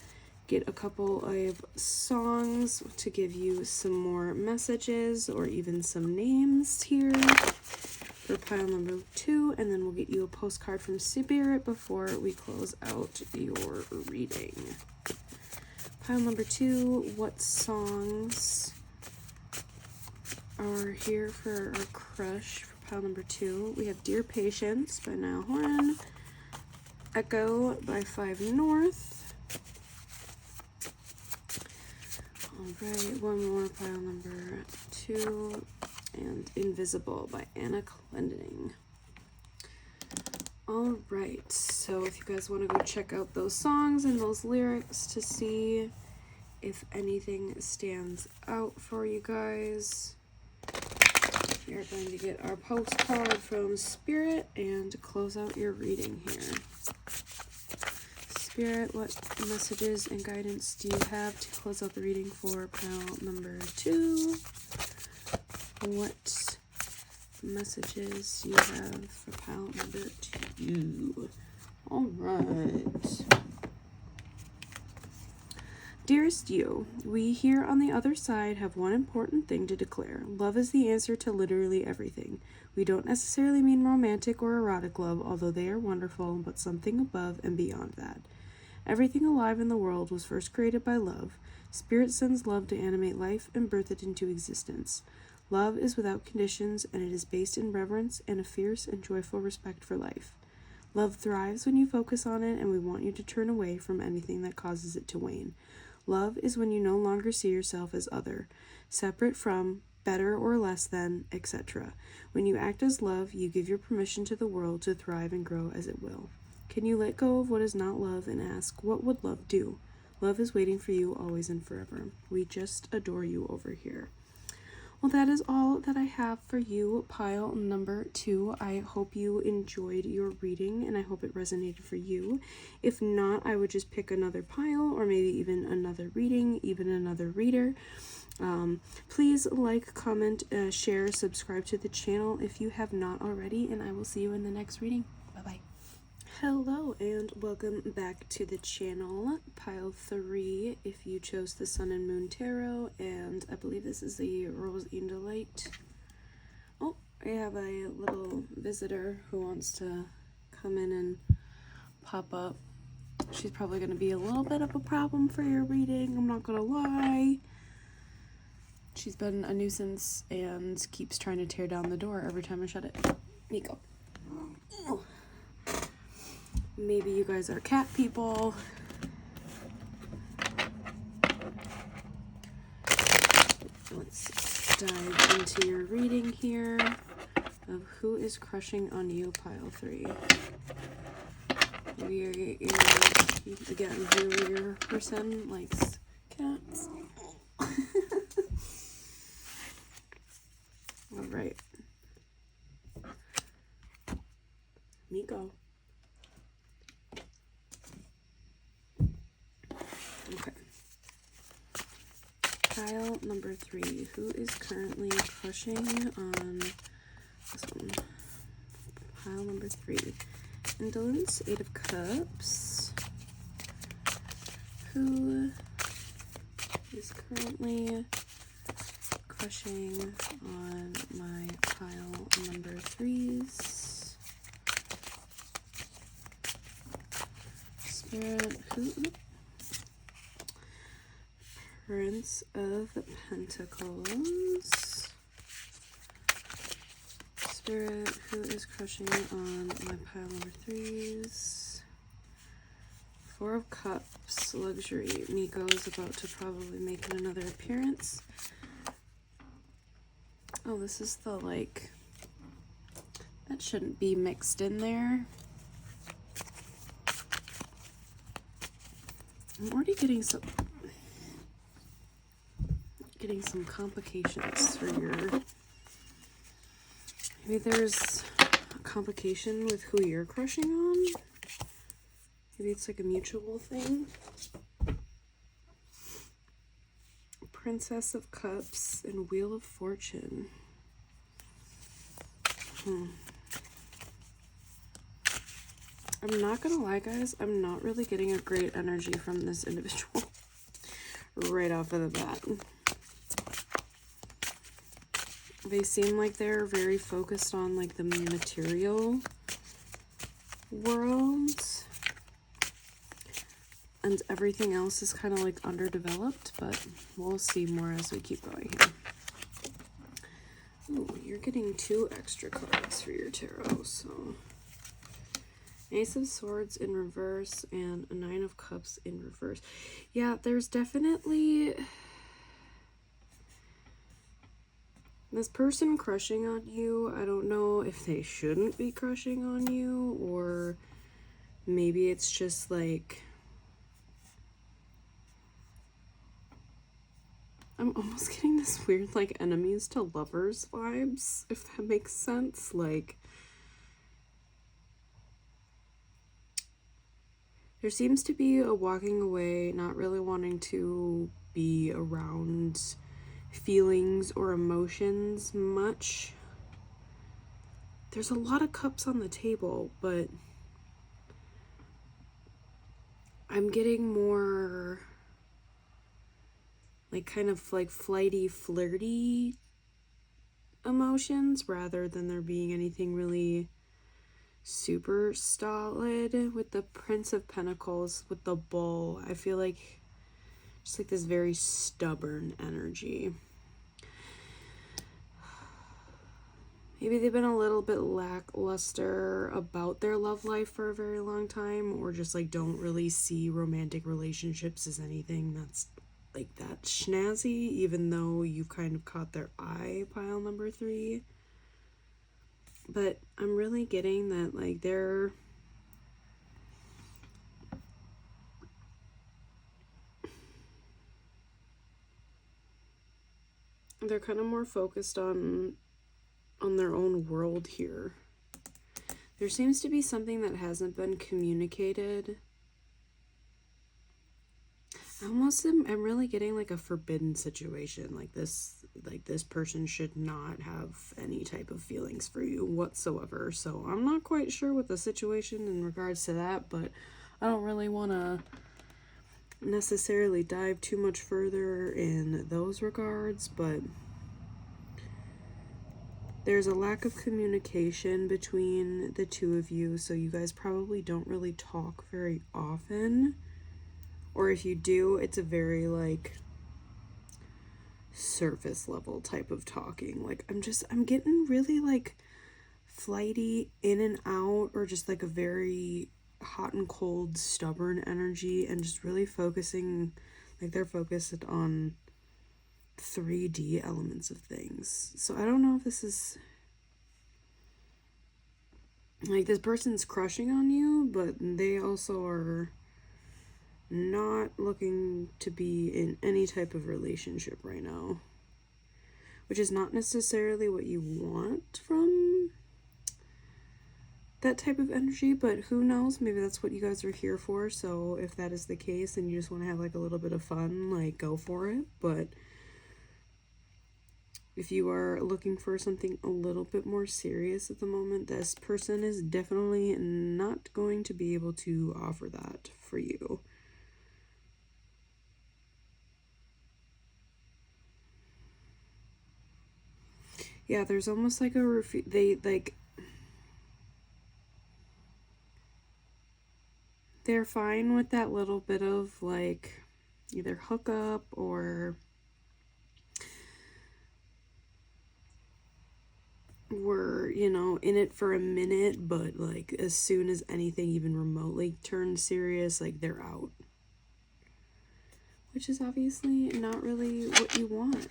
Get a couple of songs to give you some more messages or even some names here for pile number 2, and then we'll get you a postcard from Spirit before we close out your reading. Pile number 2, what songs are here for our crush? For pile number 2, we have Dear Patience by Niall Horan, Echo by 5 North. Alright, one more, pile number 2, and Invisible by Anna Clendening. Alright, so if you guys want to go check out those songs and those lyrics to see if anything stands out for you guys, you're going to get our postcard from Spirit and close out your reading here. Spirit, what messages and guidance do you have to close out the reading for pile number 2? What messages you have for pile number 2? All right. Dearest you, we here on the other side have one important thing to declare. Love is the answer to literally everything. We don't necessarily mean romantic or erotic love, although they are wonderful, but something above and beyond that. Everything alive in the world was first created by love. Spirit sends love to animate life and birth it into existence. Love is without conditions, and it is based in reverence and a fierce and joyful respect for life. Love thrives when you focus on it, and we want you to turn away from anything that causes it to wane. Love is when you no longer see yourself as other, separate from, better or less than, etc. When you act as love, you give your permission to the world to thrive and grow as it will. Can you let go of what is not love and ask, what would love do? Love is waiting for you always and forever. We just adore you over here. Well, that is all that I have for you, pile number 2. I hope you enjoyed your reading, and I hope it resonated for you. If not, I would just pick another pile, or maybe even another reading, even another reader. Please like, comment, share, subscribe to the channel if you have not already, and I will see you in the next reading. Bye-bye. Hello and welcome back to the channel. Pile 3 if you chose the Sun and Moon Tarot, and I believe this is the Rose Angel Light. Oh, I have a little visitor who wants to come in and pop up. She's probably going to be a little bit of a problem for your reading, I'm not going to lie. She's been a nuisance and keeps trying to tear down the door every time I shut it. Nico. Oh. Maybe you guys are cat people. Let's dive into your reading here of who is crushing on you, pile 3. Maybe again, who your person likes cats. All right. Nico. Okay. Pile number 3. Who is currently crushing on this one? Pile number 3. Indolence, 8 of Cups. Who is currently crushing on my pile number 3s? Spirit, who? Prince of Pentacles. Spirit, who is crushing on my pile number 3s? 4 of Cups, luxury. Nico is about to probably make another appearance. Oh, this is the, like, that shouldn't be mixed in there. I'm already getting some complications for your, maybe there's a complication with who you're crushing on. Maybe it's like a mutual thing. Princess of Cups and Wheel of Fortune. I'm not gonna lie, guys, I'm not really getting a great energy from this individual right off of the bat. They seem like they're very focused on, like, the material world. and everything else is kind of like underdeveloped, but we'll see more as we keep going here. Ooh, you're getting 2 extra cards for your tarot, so Ace of Swords in reverse and a 9 of Cups in reverse. Yeah, there's definitely this person crushing on you. I don't know if they shouldn't be crushing on you, or maybe it's just like, I'm almost getting this weird like enemies to lovers vibes, if that makes sense. Like, there seems to be a walking away, not really wanting to be around feelings or emotions much. There's a lot of cups on the table, but I'm getting more like kind of like flighty, flirty emotions rather than there being anything really super solid. With the Prince of Pentacles, with the Bull, I feel like just like this very stubborn energy. Maybe they've been a little bit lackluster about their love life for a very long time, or just like don't really see romantic relationships as anything that's like that snazzy, even though you've kind of caught their eye, pile number 3. But I'm really getting that like they're kind of more focused on their own world here. There seems to be something that hasn't been communicated. I'm really getting like a forbidden situation. Like this person should not have any type of feelings for you whatsoever. So I'm not quite sure what the situation in regards to that, but I don't really want to necessarily dive too much further in those regards, but there's a lack of communication between the two of you, so you guys probably don't really talk very often. Or if you do, it's a very like surface level type of talking. Like I'm getting really like flighty, in and out, or just like a very hot and cold, stubborn energy, and just really focusing, like they're focused on 3D elements of things. So I don't know if this is like this person's crushing on you, but they also are not looking to be in any type of relationship right now, which is not necessarily what you want from that type of energy, but who knows, maybe that's what you guys are here for. So if that is the case and you just want to have like a little bit of fun, like go for it. But if you are looking for something a little bit more serious at the moment, this person is definitely not going to be able to offer that for you. Yeah, there's almost like a they're fine with that little bit of like either hookup or we're, you know, in it for a minute, but like as soon as anything even remotely turns serious, like they're out. Which is obviously not really what you want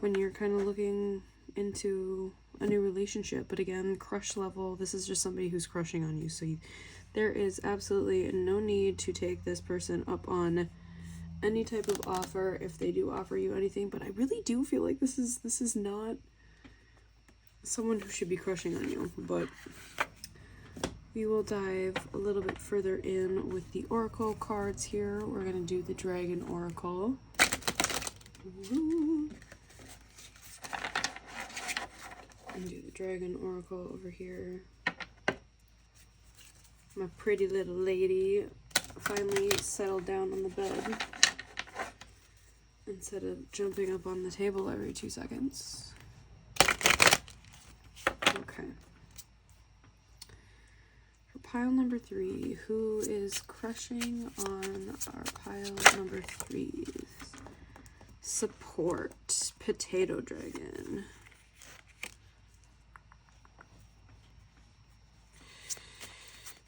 when you're kind of looking into a new relationship. But again, crush level, this is just somebody who's crushing on you. So there is absolutely no need to take this person up on any type of offer if they do offer you anything. But I really do feel like this is not someone who should be crushing on you. But we will dive a little bit further in with the Oracle cards here. We're going to do the Dragon Oracle. Ooh. And do the Dragon Oracle over here. My pretty little lady finally settled down on the bed instead of jumping up on the table every 2 seconds. Okay. pile number 3. Who is crushing on our pile number 3? Support. Potato Dragon.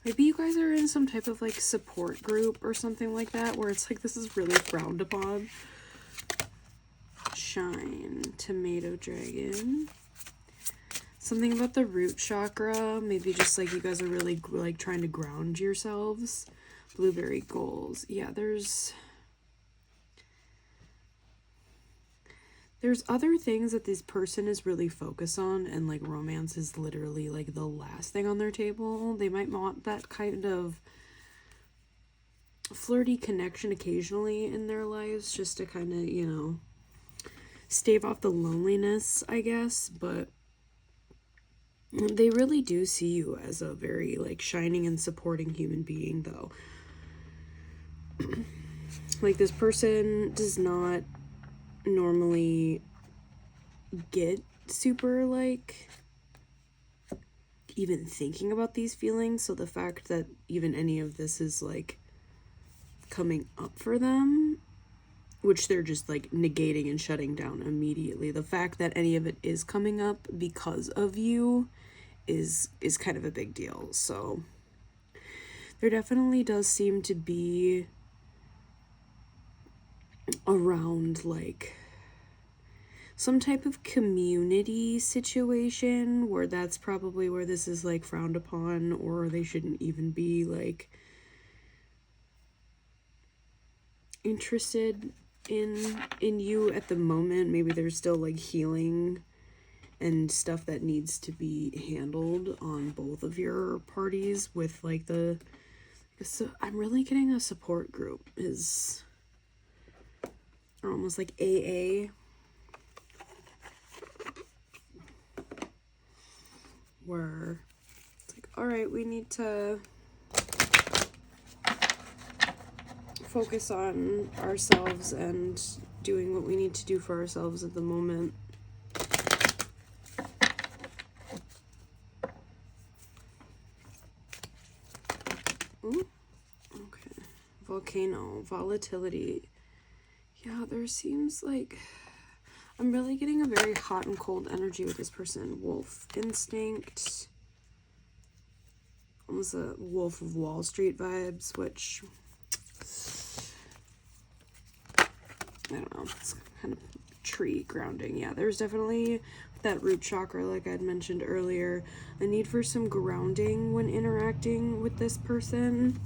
Maybe you guys are in some type of like support group or something like that where it's like this is really frowned upon. Shine. Tomato Dragon. Something about the root chakra. Maybe just like you guys are really like trying to ground yourselves. Blueberry goals. Yeah, there's other things that this person is really focused on, and like romance is literally like the last thing on their table. They might want that kind of flirty connection occasionally in their lives just to kind of, you know, stave off the loneliness, I guess, but they really do see you as a very like shining and supporting human being though. Like this person does not normally get super like even thinking about these feelings, so the fact that even any of this is like coming up for them, which they're just like negating and shutting down immediately, the fact that any of it is coming up because of you is kind of a big deal. So there definitely does seem to be around like some type of community situation where that's probably where this is like frowned upon, or they shouldn't even be like interested in you at the moment. Maybe there's still like healing and stuff that needs to be handled on both of your parties with like the, so I'm really getting a support group is, or almost like AA, where it's like, all right, we need to focus on ourselves and doing what we need to do for ourselves at the moment. Ooh, okay. Volcano, volatility. Yeah, there seems like I'm really getting a very hot and cold energy with this person. Wolf instinct. Almost a Wolf of Wall Street vibes, which I don't know. It's kind of tree grounding. Yeah, there's definitely that root chakra, like I'd mentioned earlier, a need for some grounding when interacting with this person.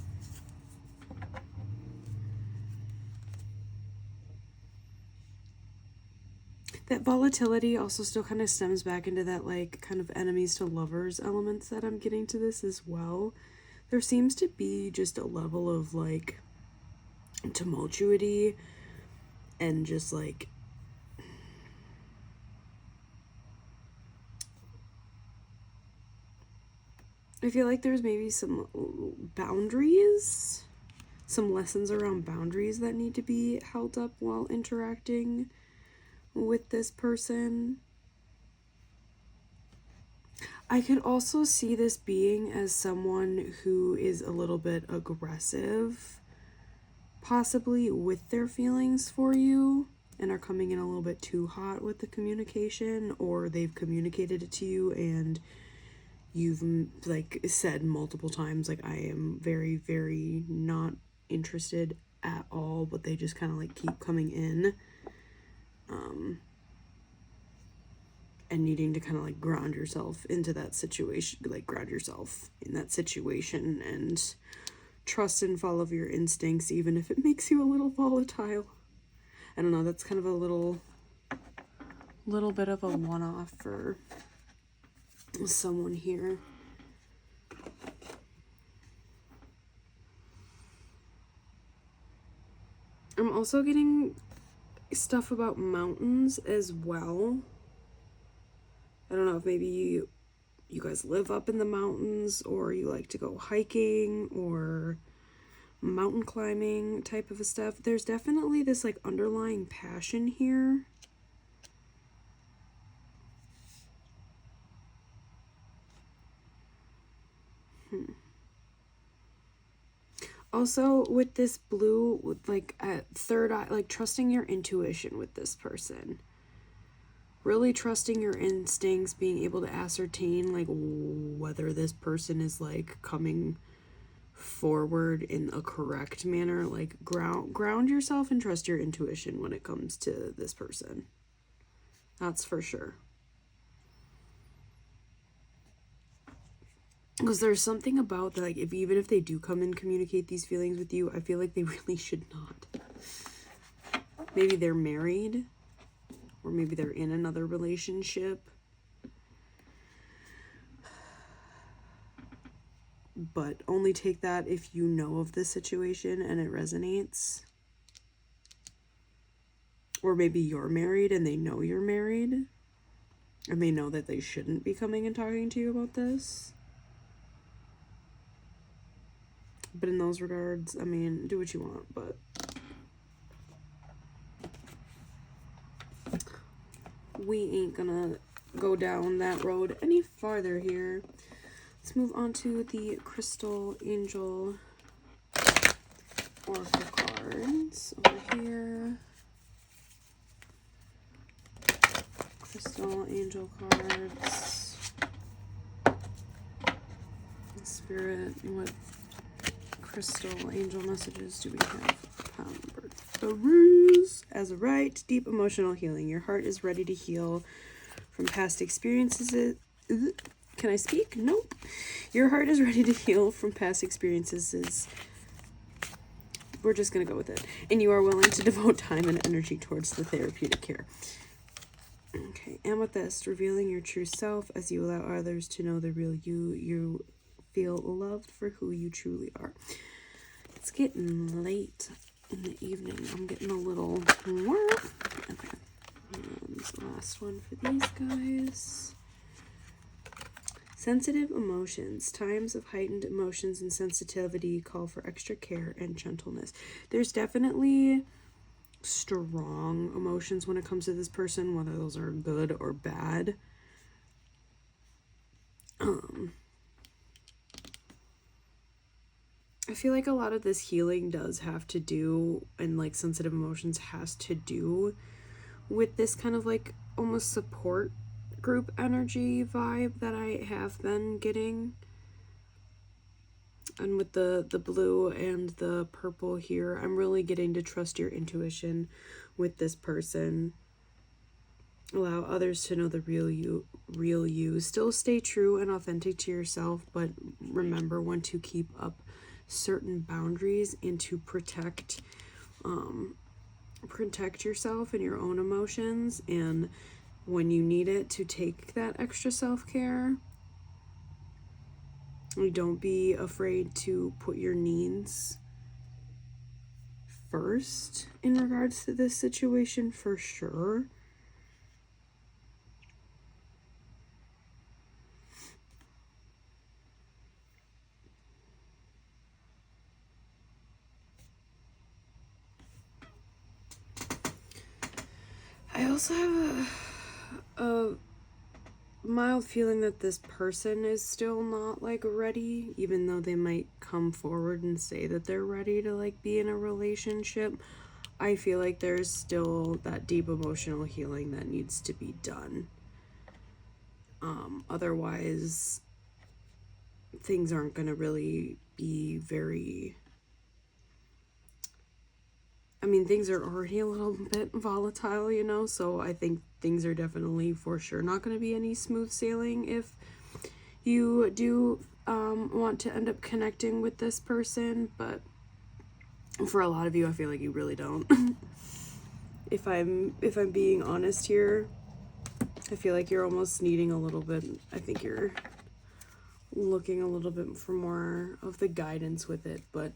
That volatility also still kind of stems back into that like kind of enemies to lovers elements that I'm getting to this as well. There seems to be just a level of like tumultuity and just like I feel like there's maybe some boundaries, some lessons around boundaries that need to be held up while interacting with this person. I could also see this being as someone who is a little bit aggressive, possibly with their feelings for you, and are coming in a little bit too hot with the communication, or they've communicated it to you and you've like said multiple times like I am very, very not interested at all, but they just kind of like keep coming in. And needing to kind of like ground yourself into that situation, like ground yourself in that situation and trust and follow your instincts, even if it makes you a little volatile. I don't know, that's kind of a little bit of a one-off for someone here. I'm also getting stuff about mountains as well. I don't know if maybe you guys live up in the mountains, or you like to go hiking or mountain climbing type of stuff. There's definitely this like underlying passion here. Also, with this blue, with like at third eye, like trusting your intuition with this person. Really trusting your instincts, being able to ascertain like whether this person is like coming forward in a correct manner. Like ground yourself and trust your intuition when it comes to this person. That's for sure. Because there's something about that, like, even if they do come and communicate these feelings with you, I feel like they really should not. Maybe they're married, or maybe they're in another relationship. But only take that if you know of the situation and it resonates. Or maybe you're married and they know you're married, and they know that they shouldn't be coming and talking to you about this. But in those regards, I mean, do what you want, but we ain't gonna go down that road any farther here. Let's move on to the Crystal Angel Oracle cards over here. Crystal Angel cards. Spirit, what Crystal Angel messages do we have? Pile number 3. As a right, deep emotional healing. Your heart is ready to heal from past experiences. Can I speak? Nope. Your heart is ready to heal from past experiences. We're just going to go with it. And you are willing to devote time and energy towards the therapeutic care. Okay, Amethyst, revealing your true self as you allow others to know the real you. You feel loved for who you truly are. It's getting late in the evening. I'm getting a little warm. Okay. And the last one for these guys. Sensitive emotions. Times of heightened emotions and sensitivity call for extra care and gentleness. There's definitely strong emotions when it comes to this person, whether those are good or bad. I feel like a lot of this healing does have to do, and like sensitive emotions has to do with this kind of like almost support group energy vibe that I have been getting. And with the blue and the purple here, I'm really getting to trust your intuition with this person. Allow others to know the real you. Still stay true and authentic to yourself, but remember when to keep up certain boundaries and to protect yourself and your own emotions, and when you need it, to take that extra self-care. Don't be afraid to put your needs first in regards to this situation, for sure. I also have a mild feeling that this person is still not like ready, even though they might come forward and say that they're ready to like be in a relationship. I feel like there's still that deep emotional healing that needs to be done. Otherwise things aren't going to really be very, I mean, things are already a little bit volatile, you know, so I think things are definitely for sure not going to be any smooth sailing if you do want to end up connecting with this person. But for a lot of you, I feel like you really don't. If I'm being honest here, I feel like you're almost needing a little bit, I think you're looking a little bit for more of the guidance with it, but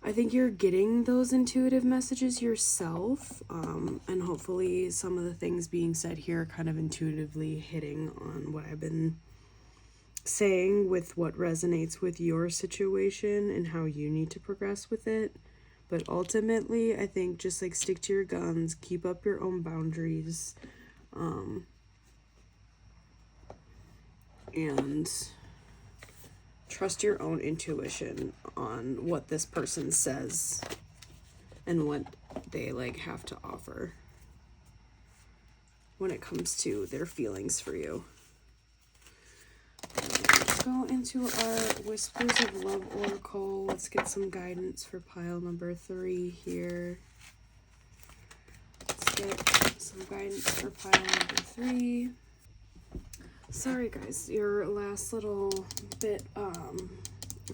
I think you're getting those intuitive messages yourself, and hopefully some of the things being said here kind of intuitively hitting on what I've been saying with what resonates with your situation and how you need to progress with it. But ultimately, I think just like stick to your guns, keep up your own boundaries, and trust your own intuition on what this person says and what they like have to offer when it comes to their feelings for you. Let's go into our Whispers of Love Oracle. Let's get some guidance for pile number 3 here. Let's get some guidance for pile number 3. Sorry guys, your last little bit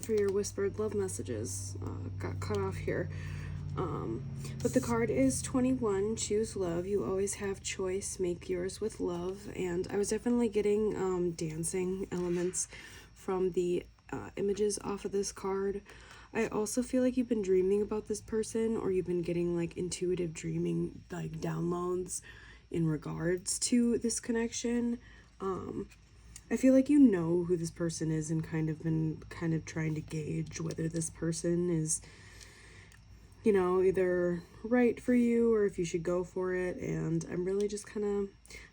for your whispered love messages got cut off here. But the card is 21, choose love. You always have choice, make yours with love. And I was definitely getting dancing elements from the images off of this card. I also feel like you've been dreaming about this person, or you've been getting like intuitive dreaming, like downloads in regards to this connection. I feel like you know who this person is and kind of trying to gauge whether this person is, you know, either right for you or if you should go for it. And I'm really just kind of,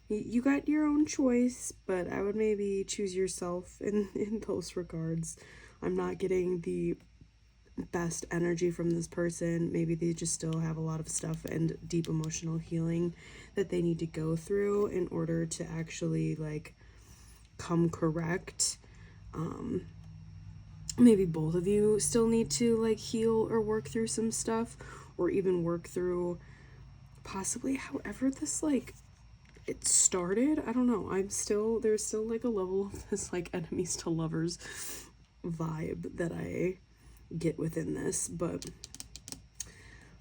you got your own choice, but I would maybe choose yourself in those regards. I'm not getting the best energy from this person. Maybe they just still have a lot of stuff and deep emotional healing that they need to go through in order to actually like come correct. Maybe both of you still need to like heal or work through some stuff, or even work through possibly however this like it started. I don't know. There's still like a level of this like enemies to lovers vibe that I get within this. But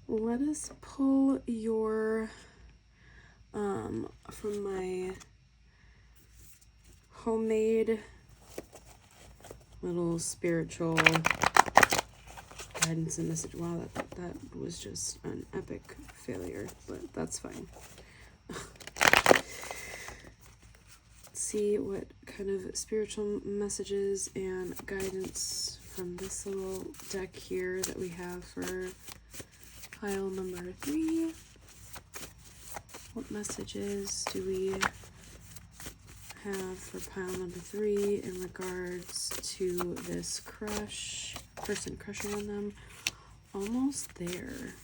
let us pull your from my homemade little spiritual guidance and message. Wow, that was just an epic failure, but that's fine. Let's see what kind of spiritual messages and guidance from this little deck here that we have for pile number 3. What messages do we have for pile number 3 in regards to this person crushing on them? Almost there.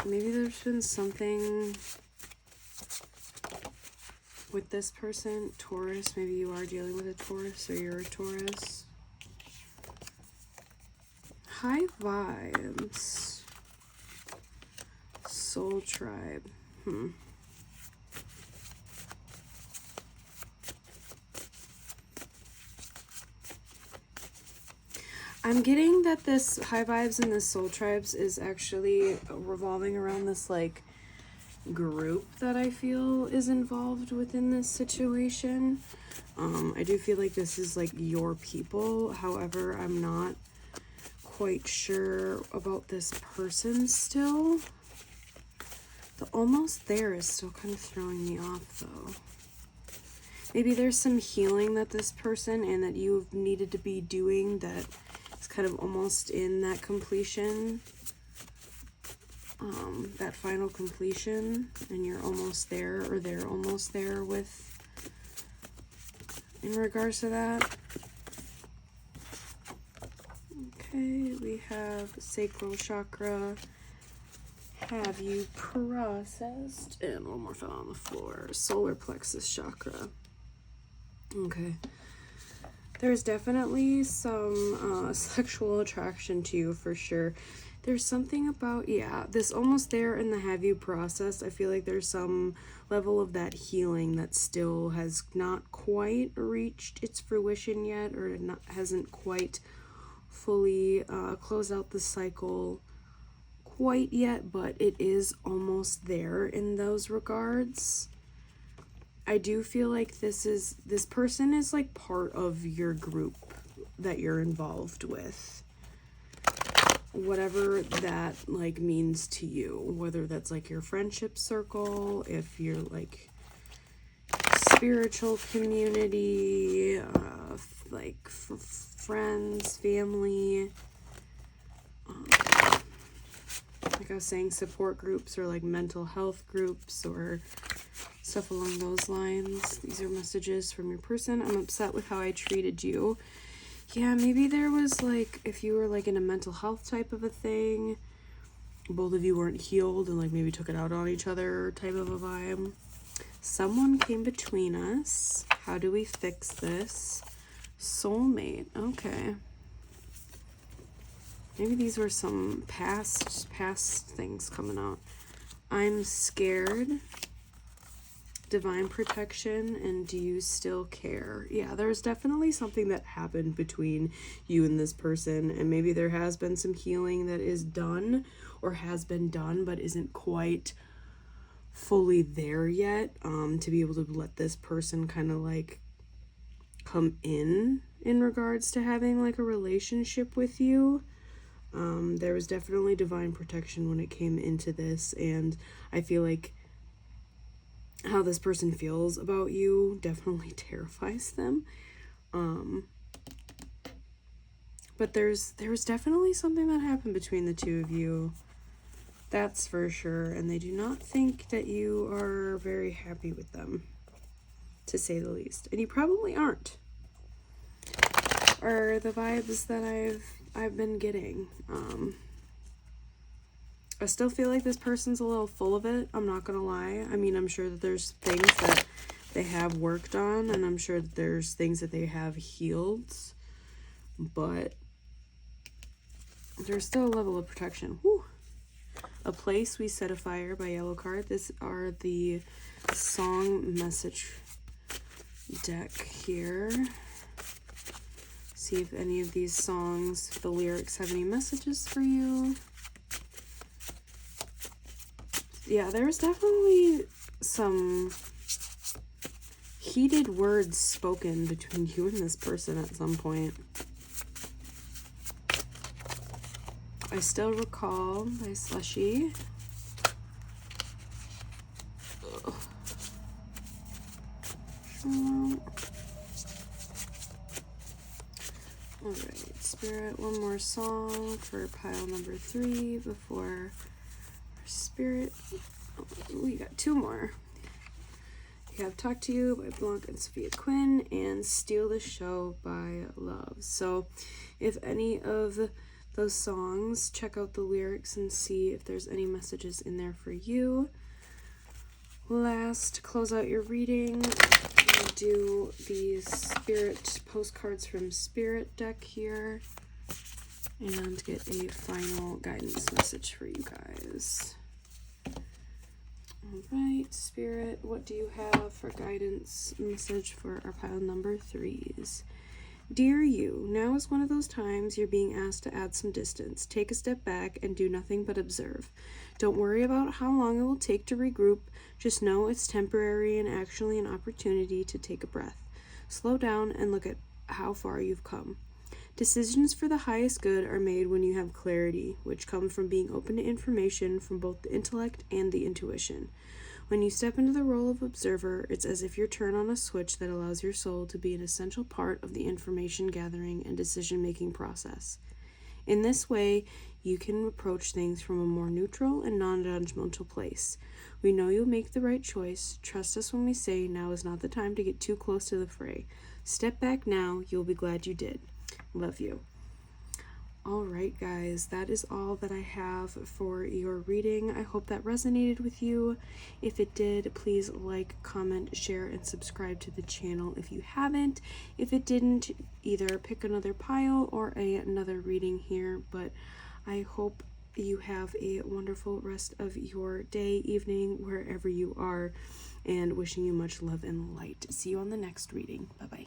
Maybe there's been something with this person, Taurus. Maybe you are dealing with a Taurus, or you're a Taurus. High vibes. Soul tribe. I'm getting that this high vibes and this soul tribes is actually revolving around this like group that I feel is involved within this situation. I do feel like this is like your people. However, I'm not quite sure about this person still. The almost there is still kind of throwing me off though. Maybe there's some healing that this person and that you've needed to be doing that is kind of almost in that completion, that final completion, and you're almost there, or they're almost there with in regards to that. Okay, we have sacral chakra. Have you processed? And one more fell on the floor. Solar plexus chakra. Okay. There's definitely some sexual attraction to you for sure. There's something about, yeah, this almost there and the have you processed. I feel like there's some level of that healing that still has not quite reached its fruition yet, or hasn't quite fully closed out the cycle quite yet, but it is almost there in those regards. I do feel like this person is like part of your group that you're involved with, whatever that like means to you, whether that's like your friendship circle, if you're like spiritual community, like friends, family. I like I was saying, support groups or like mental health groups or stuff along those lines. These are messages from your person. I'm upset with how I treated you. Yeah, maybe there was like, if you were like in a mental health type of a thing, both of you weren't healed and like maybe took it out on each other type of a vibe. Someone came between us. How do we fix this? Soulmate. Okay. Maybe these were some past things coming out. I'm scared. Divine protection, and do you still care? Yeah, there's definitely something that happened between you and this person, and maybe there has been some healing that is done or has been done but isn't quite fully there yet, to be able to let this person kind of like come in regards to having like a relationship with you. There was definitely divine protection when it came into this, and I feel like how this person feels about you definitely terrifies them. But there was definitely something that happened between the two of you. That's for sure. And they do not think that you are very happy with them, to say the least. And you probably aren't. Are the vibes that I've been getting. I still feel like this person's a little full of it. I'm not gonna lie. I mean, I'm sure that there's things that they have worked on, and I'm sure that there's things that they have healed, but there's still a level of protection. Whew. A Place We Set Afire by Yellow Card. These are the song message deck here. See if any of these songs, the lyrics, have any messages for you. Yeah, there's definitely some heated words spoken between you and this person at some point. I Still Recall by Slushy. Alright, Spirit, one more song for pile number 3 before our Spirit. We got 2 more. We have Talk to You by Blanc and Sophia Quinn and Steal the Show by Love. So if any of those songs, check out the lyrics and see if there's any messages in there for you. Last, close out your reading. We'll do these Spirit postcards from Spirit deck here and get a final guidance message for you guys. Alright, Spirit, what do you have for guidance message for our pile number 3s? Dear you, now is one of those times you're being asked to add some distance. Take a step back and do nothing but observe. Don't worry about how long it will take to regroup. Just know it's temporary and actually an opportunity to take a breath. Slow down and look at how far you've come. Decisions for the highest good are made when you have clarity, which comes from being open to information from both the intellect and the intuition. When you step into the role of observer, it's as if you turn on a switch that allows your soul to be an essential part of the information gathering and decision-making process. In this way, you can approach things from a more neutral and non-judgmental place. We know you'll make the right choice. Trust us when we say now is not the time to get too close to the fray. Step back now, you'll be glad you did. Love you. Alright guys, that is all that I have for your reading. I hope that resonated with you. If it did, please like, comment, share, and subscribe to the channel if you haven't. If it didn't, either pick another pile or another reading here, but I hope you have a wonderful rest of your day, evening, wherever you are, and wishing you much love and light. See you on the next reading. Bye-bye.